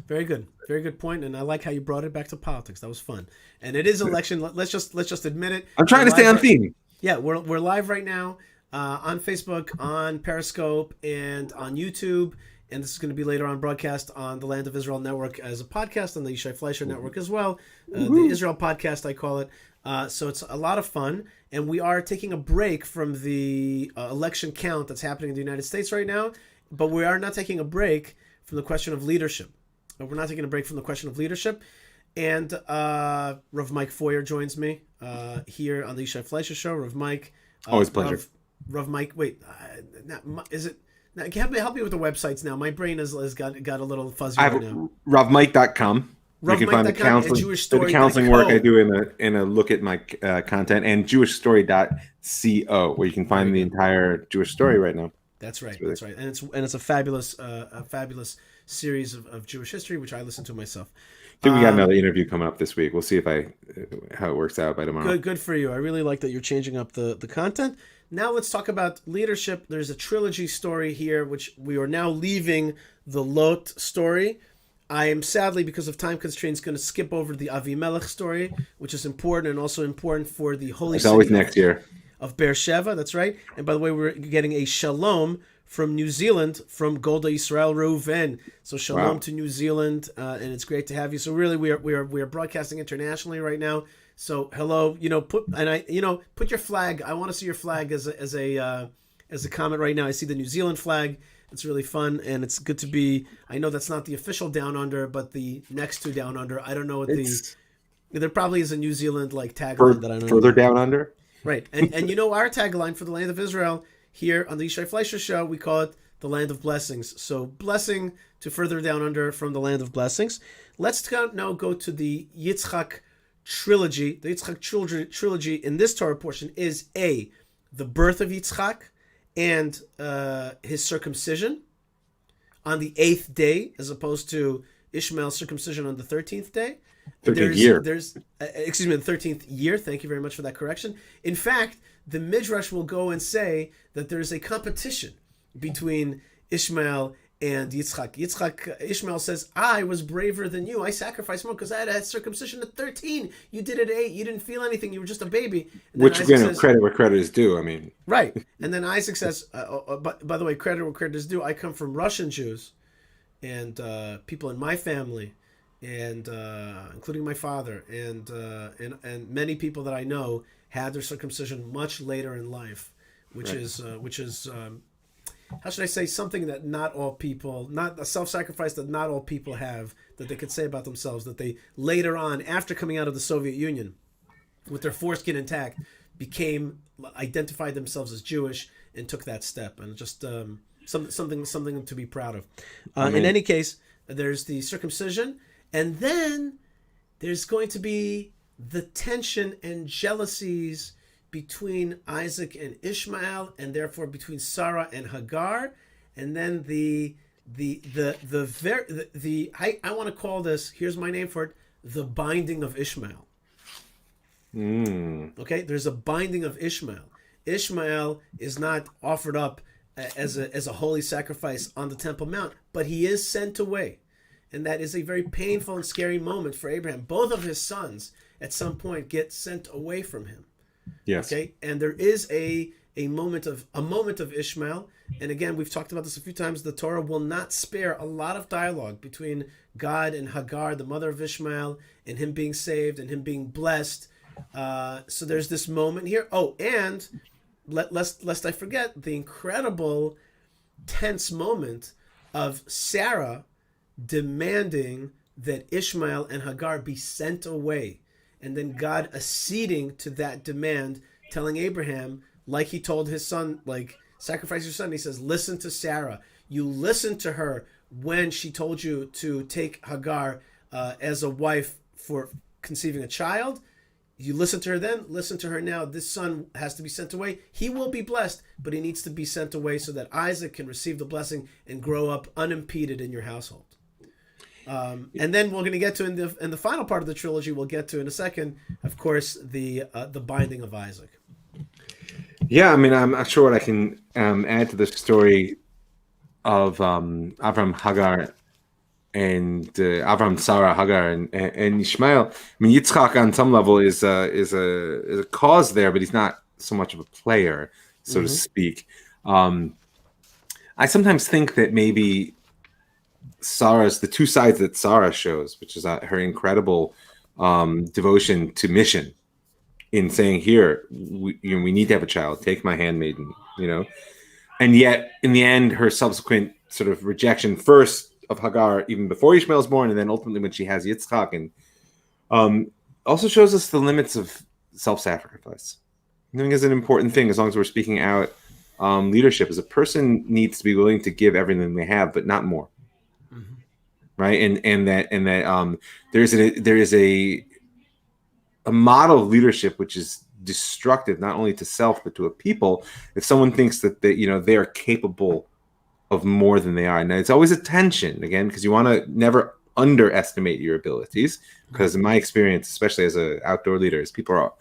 Very good point, and I like how you brought it back to politics. That was fun, and it is election. Let's just admit it. I'm trying to stay on theme. Yeah, we're live right now on Facebook, on Periscope, and on YouTube. And this is going to be later on broadcast on the Land of Israel Network as a podcast, on the Yishai Fleischer Network as well. The Israel Podcast, I call it. So it's a lot of fun. And we are taking a break from the election count that's happening in the United States right now. But we are not taking a break from the question of leadership. We're not taking a break from the question of leadership. And Rav Mike Feuer joins me here on the Yishai Fleischer Show. Rav Mike. Always a pleasure. Rav Mike, wait, is it? Now, can you help me with the websites now? My brain has got a little fuzzy right now. RavMike.com. You can find the counseling work I do in a look at my content, and jewishstory.co, where you can find the entire Jewish story right now. That's right. That's right. And it's a fabulous series of Jewish history, which I listen to myself. I think we got another interview coming up this week. We'll see how it works out by tomorrow. Good for you. I really like that you're changing up the content. Now let's talk about leadership. There's a trilogy story here, which we are now leaving the Lot story. I am sadly, because of time constraints, going to skip over the Avimelech story, which is important and also important for the holy city. It's always next year. Of Beersheba, that's right. And by the way, we're getting a shalom from New Zealand from Golda Yisrael Reuven. So shalom to New Zealand, and it's great to have you. So really, we are broadcasting internationally right now. So hello, put your flag. I want to see your flag as a comment right now. I see the New Zealand flag. It's really fun, and it's good to be. I know that's not the official Down Under, but the next to Down Under. I don't know what there probably is a New Zealand tagline that I know. Further down under. Right, and our tagline for the land of Israel here on the Yishai Fleischer Show, we call it the land of blessings. So blessing to further down under from the land of blessings. Let's now go to the Yitzchak trilogy. The Yitzchak trilogy in this Torah portion is the birth of Yitzchak and his circumcision on the 8th day, as opposed to Ishmael's circumcision on the 13th day. 13th year. The 13th year. Thank you very much for that correction. In fact, the Midrash will go and say that there is a competition between Ishmael and Yitzchak. Ishmael says, I was braver than you. I sacrificed more because I had a circumcision at 13. You did it at 8. You didn't feel anything. You were just a baby. Which, credit where credit is due. I mean. Right. And then Isaac says, by the way, credit where credit is due. I come from Russian Jews and people in my family, and including my father, and many people that I know had their circumcision much later in life, which is how should I say, something that not all people, not a self-sacrifice that not all people have, that they could say about themselves, that they later on, after coming out of the Soviet Union, with their foreskin intact, identified themselves as Jewish and took that step, and just something to be proud of. In any case, there's the circumcision, and then there's going to be the tension and jealousies between Isaac and Ishmael, and therefore between Sarah and Hagar, and then I want to call this, here's my name for it, the binding of Ishmael. Okay, there's a binding of Ishmael. Ishmael is not offered up as a holy sacrifice on the Temple Mount, but he is sent away, and that is a very painful and scary moment for Abraham. Both of his sons at some point get sent away from him. Yes. Okay, and there is a moment of Ishmael, and again, we've talked about this a few times. The Torah will not spare a lot of dialogue between God and Hagar, the mother of Ishmael, and him being saved and him being blessed. So there's this moment here. Oh, and lest I forget, the incredible tense moment of Sarah demanding that Ishmael and Hagar be sent away. And then God acceding to that demand, telling Abraham, like he told his son, sacrifice your son. He says, listen to Sarah. You listened to her when she told you to take Hagar as a wife for conceiving a child. You listen to her then, listen to her now. This son has to be sent away. He will be blessed, but he needs to be sent away so that Isaac can receive the blessing and grow up unimpeded in your household. And then we're going to get to in the final part of the trilogy. We'll get to in a second, of course, the binding of Isaac. Yeah, I mean, I'm not sure what I can add to the story of Avram Hagar and Avram Sarah Hagar and Ishmael. I mean, Yitzchak on some level is a cause there, but he's not so much of a player, so to speak. I sometimes think that maybe the two sides that Sarah shows, which is her incredible devotion to mission in saying, here, we need to have a child, take my handmaiden, and yet in the end, her subsequent sort of rejection first of Hagar even before Ishmael is born, and then ultimately when she has Yitzchak, and also shows us the limits of self-sacrifice. I think is an important thing as long as we're speaking out leadership. As a person needs to be willing to give everything they have, but not more. Mm-hmm. Right, and that there is a model of leadership which is destructive not only to self but to a people. If someone thinks that they are capable of more than they are, and it's always a tension again because you want to never underestimate your abilities. Because in my experience, especially as an outdoor leader, is people are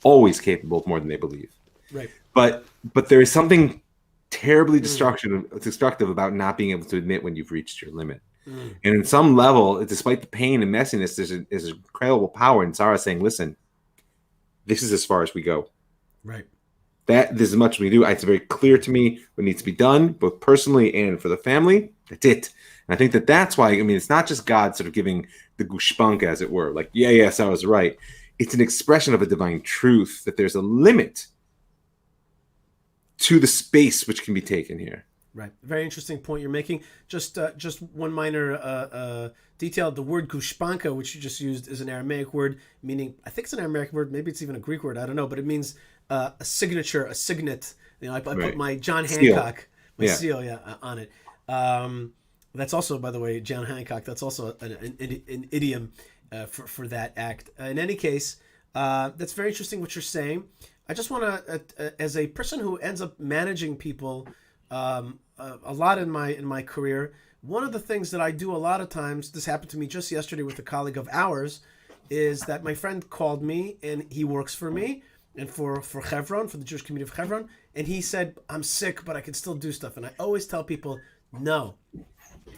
always capable of more than they believe. Right. But there is something terribly destructive about not being able to admit when you've reached your limit. And in some level, despite the pain and messiness, there's an incredible power in Sarah saying, listen, this is as far as we go. Right. This is as much as we do. It's very clear to me what needs to be done, both personally and for the family. That's it. And I think that's why, it's not just God sort of giving the gushpanka, as it were, like, yes, I was right. It's an expression of a divine truth that there's a limit to the space which can be taken here. Right. Very interesting point you're making. Just one minor detail. The word gushpanka, which you just used, is an Aramaic word meaning, I think it's an Aramaic word, maybe it's even a Greek word, I don't know, but it means a signature, a signet. I put my John Hancock, seal, on it. That's also, by the way, John Hancock, that's also an idiom for that act. In any case, that's very interesting what you're saying. I just want to, as a person who ends up managing people a lot in my career, one of the things that I do a lot of times, this happened to me just yesterday with a colleague of ours, is that my friend called me, and he works for me and for Hebron, for the Jewish community of Hebron, and he said, I'm sick, but I can still do stuff. And I always tell people, no,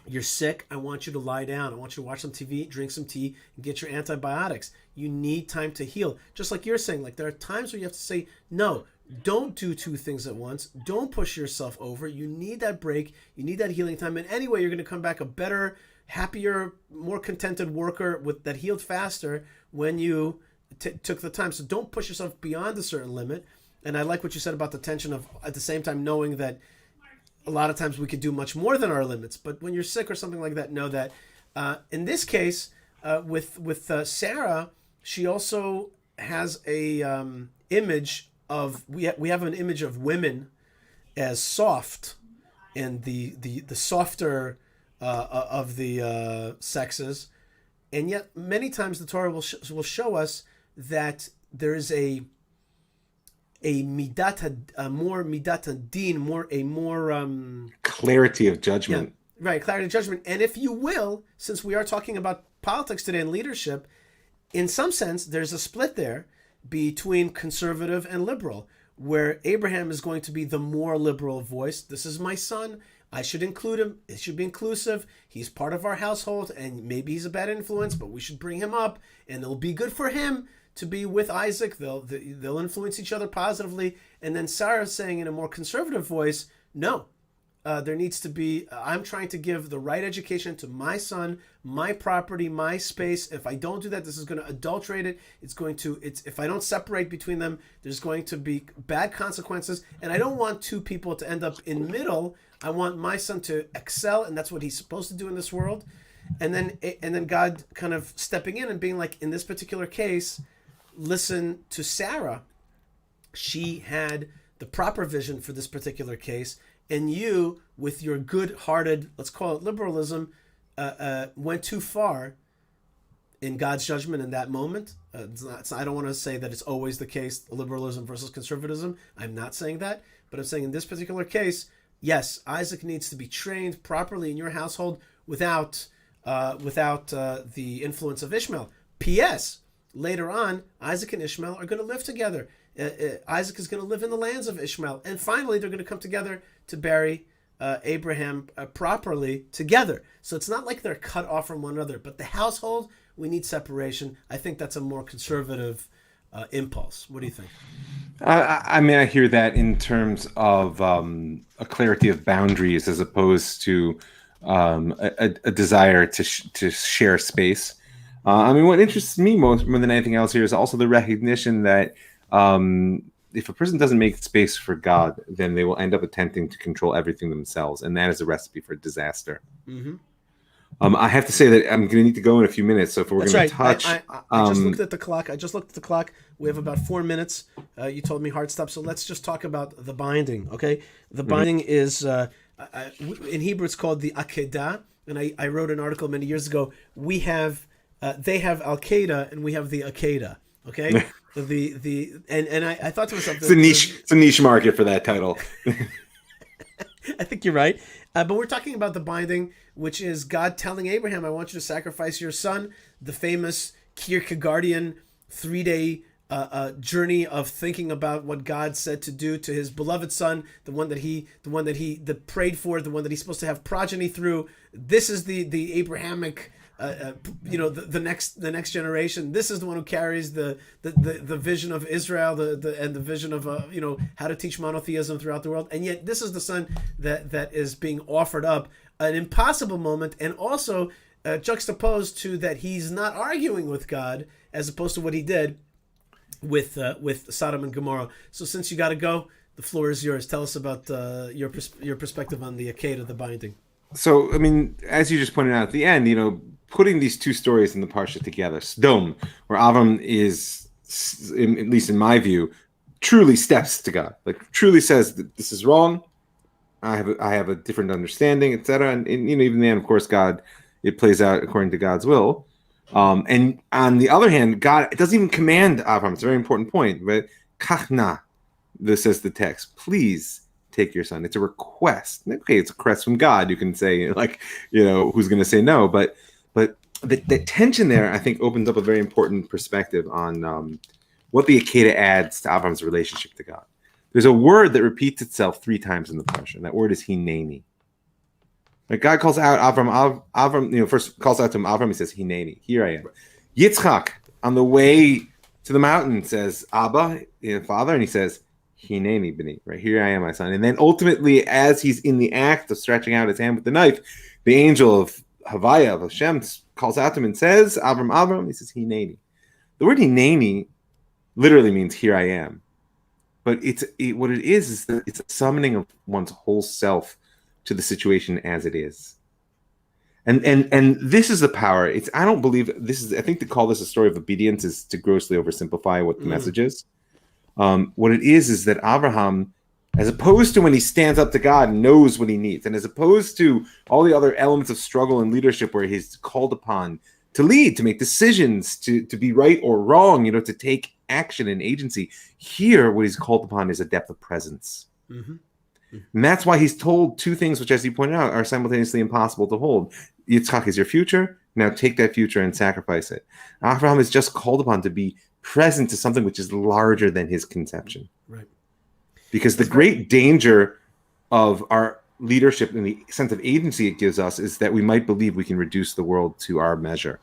you're sick. I want you to lie down. I want you to watch some TV, drink some tea, and get your antibiotics. You need time to heal. Just like you're saying, like there are times where you have to say, no, don't do two things at once. Don't push yourself over. You need that break. You need that healing time. And anyway, you're going to come back a better, happier, more contented worker that healed faster when you took the time. So don't push yourself beyond a certain limit. And I like what you said about the tension of, at the same time, knowing that a lot of times we could do much more than our limits. But when you're sick or something like that, know that in this case, with Sarah, she also has a image of, we have an image of women as soft, and the softer of the sexes, and yet many times the Torah will show us that there is a more midat din, more clarity of judgment. Yeah, right, clarity of judgment. And if you will, since we are talking about politics today and leadership, in some sense, there's a split there between conservative and liberal, where Abraham is going to be the more liberal voice. This is my son. I should include him. It should be inclusive. He's part of our household, and maybe he's a bad influence, but we should bring him up, and it'll be good for him to be with Isaac. They'll influence each other positively. And then Sarah's saying in a more conservative voice, no, there needs to be, I'm trying to give the right education to my son, my property, my space. If I don't do that, this is going to adulterate it. If I don't separate between them, there's going to be bad consequences. And I don't want two people to end up in middle. I want my son to excel, and that's what he's supposed to do in this world. And then God kind of stepping in and being like, in this particular case, listen to Sarah. She had the proper vision for this particular case, and you, with your good-hearted, let's call it liberalism, went too far in God's judgment in that moment. I don't want to say that it's always the case, liberalism versus conservatism. I'm not saying that, but I'm saying in this particular case, yes, Isaac needs to be trained properly in your household without the influence of Ishmael. P.S. Later on, Isaac and Ishmael are going to live together. Isaac is going to live in the lands of Ishmael. And finally, they're going to come together to bury Abraham properly together. So it's not like they're cut off from one another. But the household, we need separation. I think that's a more conservative impulse. What do you think? I hear that in terms of a clarity of boundaries as opposed to a desire to share space. What interests me more than anything else here is also the recognition that if a person doesn't make space for God, then they will end up attempting to control everything themselves, and that is a recipe for disaster. Mm-hmm. I have to say that I'm going to need to go in a few minutes. So if we're going to touch, I just looked at the clock. We have about 4 minutes. You told me hard stop, so let's just talk about the binding. Okay, the binding is in Hebrew it's called the akedah, and I wrote an article many years ago. We have they have Al Qaeda and we have the akedah. Okay, I thought to myself, it's a niche market for that title. I think you're right. But we're talking about the binding, which is God telling Abraham, I want you to sacrifice your son, the famous Kierkegaardian 3-day journey of thinking about what God said to do to his beloved son, the one that he prayed for, the one that he's supposed to have progeny through. This is the Abrahamic the next generation. This is the one who carries the vision of Israel, and the vision of how to teach monotheism throughout the world. And yet this is the son that is being offered up, an impossible moment, and also juxtaposed to that he's not arguing with God as opposed to what he did with Sodom and Gomorrah. So since you got to go, the floor is yours. Tell us about your perspective on the Akedah, the binding. So, I mean, as you just pointed out at the end, putting these two stories in the Parsha together, Sodom, where Avram is, at least in my view, truly steps to God, like truly says that this is wrong. I have a different understanding, etc. And even then, of course, it plays out according to God's will. And on the other hand, God, it doesn't even command Avram. It's a very important point, but kachna, this says the text, please take your son. It's a request. Okay, it's a request from God. You can say who's going to say no, but the tension there, I think, opens up a very important perspective on what the Akedah adds to Avram's relationship to God. There's a word that repeats itself 3 times in the Parsha, and that word is hineni. Like God calls out Avram, first calls out to him, Avram, he says, hineni, here I am. Yitzchak, on the way to the mountain, says, Abba, Father, and he says, hineni b'ni, right? Here I am, my son. And then ultimately, as he's in the act of stretching out his hand with the knife, the angel of Havaya, of Hashem, calls out to him and says, Avram, Avram, he says, hineni. The word hineni literally means here I am. But what it is that it's a summoning of one's whole self to the situation as it is. And this is the power. I don't believe I think to call this a story of obedience is to grossly oversimplify what the message is. What it is that Abraham, as opposed to when he stands up to God and knows what he needs, and as opposed to all the other elements of struggle and leadership where he's called upon to lead, to make decisions, to be right or wrong, to take action and agency, here what he's called upon is a depth of presence. Mm-hmm. And that's why he's told 2 things, which, as you pointed out, are simultaneously impossible to hold. Yitzchak is your future. Now take that future and sacrifice it. Abraham is just called upon to be present to something which is larger than his conception. Right. Because the great danger of our leadership and the sense of agency it gives us is that we might believe we can reduce the world to our measure,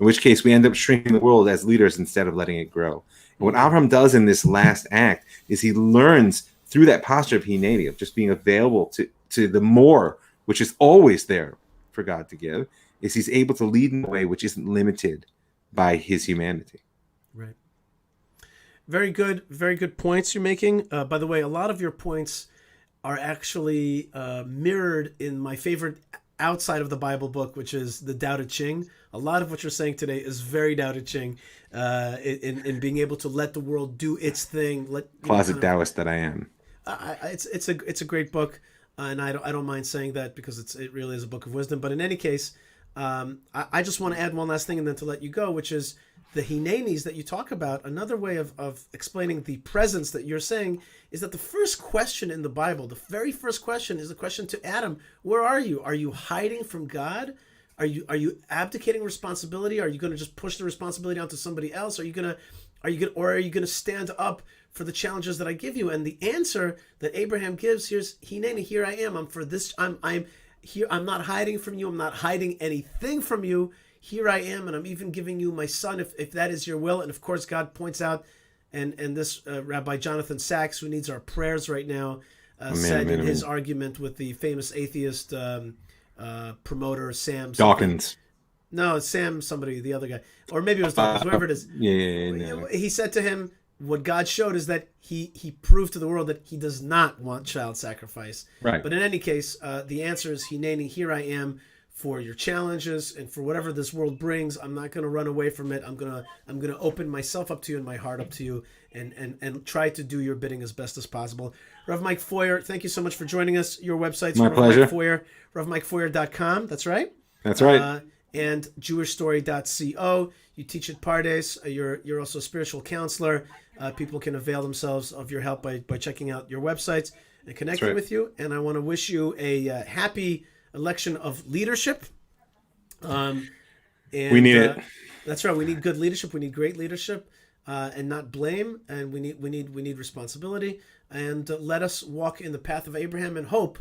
in which case we end up shrinking the world as leaders instead of letting it grow. And what Abraham does in this last act is he learns through that posture of hineni, of just being available to the more, which is always there for God to give, is he's able to lead in a way which isn't limited by his humanity. Right. Very good points you're making. By the way, a lot of your points are actually mirrored in my favorite outside of the Bible book, which is the Tao Te Ching. A lot of what you're saying today is very Tao Te Ching, in being able to let the world do its thing. Closet Taoist that I am. It's a great book, and I don't mind saying that because it really is a book of wisdom. But in any case, I just want to add one last thing and then to let you go, which is the hinenis that you talk about. Another way of explaining the presence that you're saying is that the first question in the Bible, the very first question, is the question to Adam: where are you? Are you hiding from God? Are you abdicating responsibility? Are you going to just push the responsibility onto somebody else? Are you going to stand up for the challenges that I give you? And the answer that Abraham gives here's hineni, here I am. I'm for this. I'm here. I'm not hiding from you. I'm not hiding anything from you. Here I am, and I'm even giving you my son, if that is your will. And of course, God points out, and this Rabbi Jonathan Sachs, who needs our prayers right now, said in his argument with the famous atheist promoter Sam Dawkins. No, it's Sam somebody, the other guy, or maybe it was Dawkins, whoever it is. Yeah. He said to him, what God showed is that he proved to the world that he does not want child sacrifice. Right. But in any case, the answer is hineni, here I am. for your challenges and for whatever this world brings. I'm not going to run away from it. I'm going to open myself up to you and my heart up to you, and try to do your bidding as best as possible. Rav Mike Feuer, thank you so much for joining us. Your website's My pleasure. Mike Feuer, RavMikeFeuer.com. That's right. That's right. And JewishStory.co. You teach at Pardes. You're also a spiritual counselor. People can avail themselves of your help by checking out your websites and connecting with you. And I want to wish you a happy election of leadership. And, we need it. That's right. We need good leadership. We need great leadership, and not blame. And we need responsibility. And let us walk in the path of Abraham and hope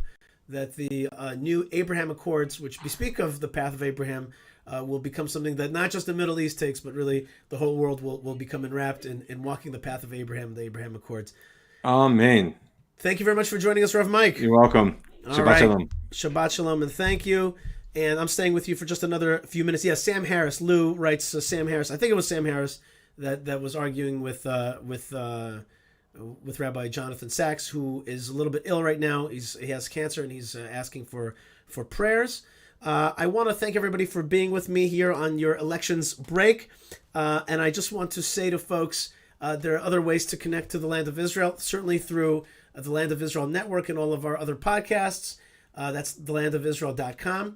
that the new Abraham Accords, which bespeak of the path of Abraham, will become something that not just the Middle East takes, but really the whole world will become enwrapped in walking the path of Abraham, the Abraham Accords. Amen. Thank you very much for joining us, Rav Mike. You're welcome. Shabbat shalom. Shabbat shalom, and thank you. And I'm staying with you for just another few minutes. Yeah, Sam Harris. Lou writes Sam Harris. I think it was Sam Harris that was arguing with Rabbi Jonathan Sachs, who is a little bit ill right now. He has cancer, and he's asking for prayers. I want to thank everybody for being with me here on your elections break. And I just want to say to folks, there are other ways to connect to the Land of Israel, certainly through the Land of Israel Network and all of our other podcasts. That's thelandofisrael.com.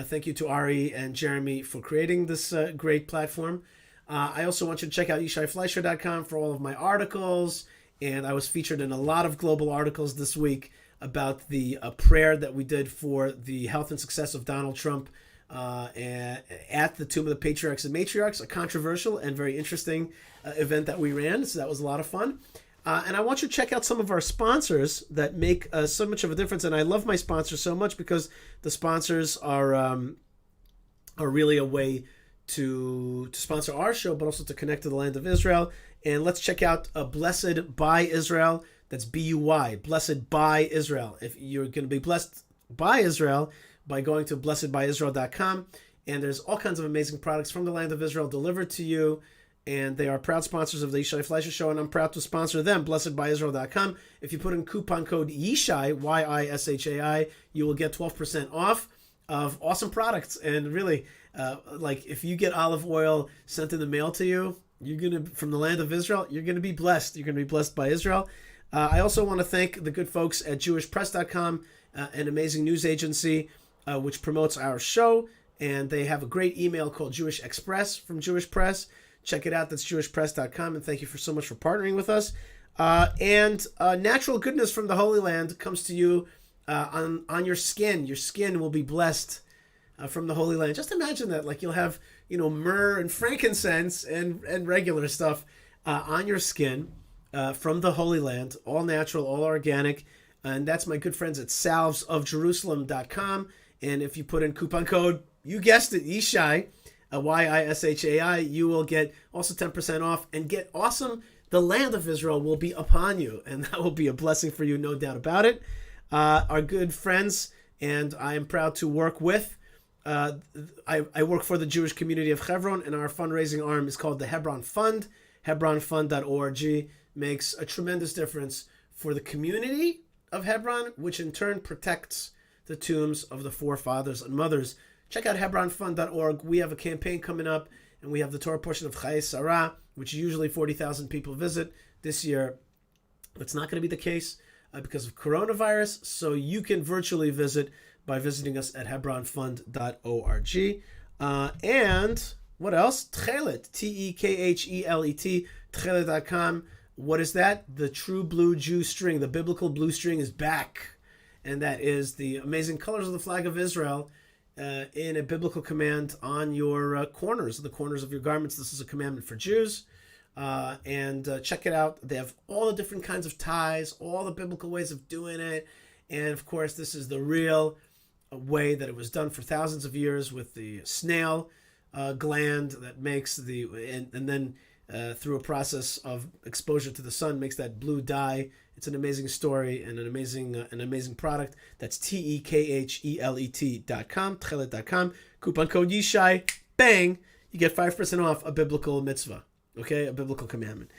Thank you to Ari and Jeremy for creating this great platform. I also want you to check out YishaiFleischer.com for all of my articles. And I was featured in a lot of global articles this week about the prayer that we did for the health and success of Donald Trump at the Tomb of the Patriarchs and Matriarchs, a controversial and very interesting event that we ran. So that was a lot of fun. And I want you to check out some of our sponsors that make so much of a difference. And I love my sponsors so much because the sponsors are really a way to sponsor our show, but also to connect to the Land of Israel. And let's check out Blessed by Israel. That's B-U-Y, Blessed by Israel. If you're going to be blessed by Israel by going to blessedbyisrael.com. And there's all kinds of amazing products from the Land of Israel delivered to you. And they are proud sponsors of the Yishai Fleischer Show, and I'm proud to sponsor them, blessedbyisrael.com. If you put in coupon code YISHAI, Y-I-S-H-A-I, you will get 12% off of awesome products. And really, like if you get olive oil sent in the mail to you, you're going to, from the Land of Israel, you're going to be blessed. You're going to be blessed by Israel. I also want to thank the good folks at jewishpress.com, an amazing news agency which promotes our show. And they have a great email called Jewish Express from Jewish Press. Check it out. That's jewishpress.com. And thank you so much for partnering with us. And natural goodness from the Holy Land comes to you on your skin. Your skin will be blessed from the Holy Land. Just imagine that. Like you'll have, myrrh and frankincense and regular stuff on your skin from the Holy Land. All natural, all organic. And that's my good friends at salvesofjerusalem.com. And if you put in coupon code, you guessed it, Yishai, Y-I-S-H-A-I, you will get also 10% off and get awesome. The Land of Israel will be upon you, and that will be a blessing for you, no doubt about it. Our good friends, and I am proud to work with, I work for the Jewish community of Hebron, and our fundraising arm is called the Hebron Fund. HebronFund.org makes a tremendous difference for the community of Hebron, which in turn protects the tombs of the forefathers and mothers. Check out HebronFund.org. We have a campaign coming up, and we have the Torah portion of Chayei Sarah, which usually 40,000 people visit. This year, it's not going to be the case because of coronavirus, so you can virtually visit by visiting us at HebronFund.org. And what else? Tchelet, T-E-K-H-E-L-E-T, Tchelet.com. What is that? The true blue Jew string. The biblical blue string is back. And that is the amazing colors of the flag of Israel in a biblical command on your corners, the corners of your garments. This is a commandment for Jews. And check it out. They have all the different kinds of ties, all the biblical ways of doing it. And of course, this is the real way that it was done for thousands of years with the snail gland that makes the, and then through a process of exposure to the sun makes that blue dye. It's an amazing story and an amazing product. That's TEKHELET.com, tchelet.com. Coupon code Yishai, bang, you get 5% off a biblical mitzvah, okay, a biblical commandment.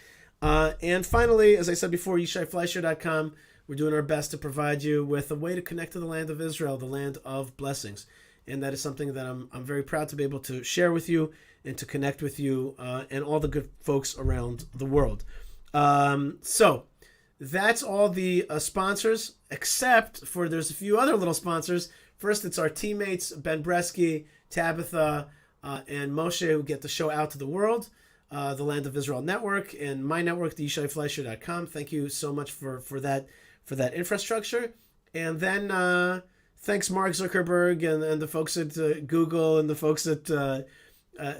And finally, as I said before, YishaiFleischer.com. We're doing our best to provide you with a way to connect to the Land of Israel, the land of blessings. and that is something that I'm very proud to be able to share with you and to connect with you and all the good folks around the world. So that's all the sponsors, except for there's a few other little sponsors. First, it's our teammates, Ben Bresky, Tabitha, and Moshe, who get the show out to the world, the Land of Israel Network, and my network, the YishaiFleischer.com. Thank you so much for that infrastructure. And then thanks Mark Zuckerberg and the folks at Google and the folks at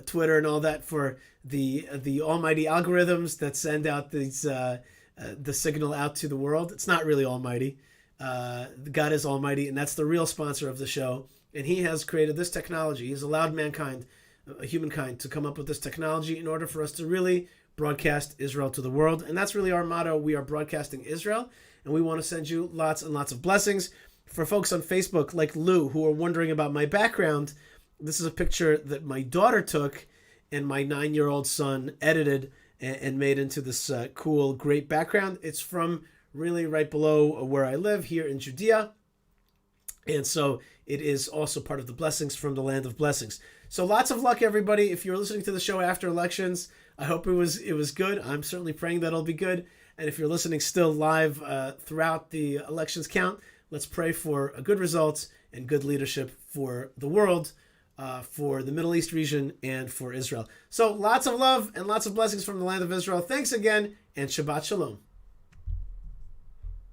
Twitter and all that for the almighty algorithms that send out these the signal out to the world. It's not really almighty. God is almighty, and that's the real sponsor of the show. And he has created this technology. He's allowed mankind, humankind, to come up with this technology in order for us to really broadcast Israel to the world. And that's really our motto. We are broadcasting Israel, and we want to send you lots and lots of blessings. For folks on Facebook like Lou, who are wondering about my background, this is a picture that my daughter took and my 9-year-old son edited and made into this cool, great background. It's from really right below where I live here in Judea. And so it is also part of the blessings from the land of blessings. So lots of luck, everybody. If you're listening to the show after elections, I hope it was good. I'm certainly praying that it'll be good. And if you're listening still live throughout the elections count, let's pray for good results and good leadership for the world, for the Middle East region, and for Israel. So lots of love and lots of blessings from the land of Israel. Thanks again, and Shabbat Shalom.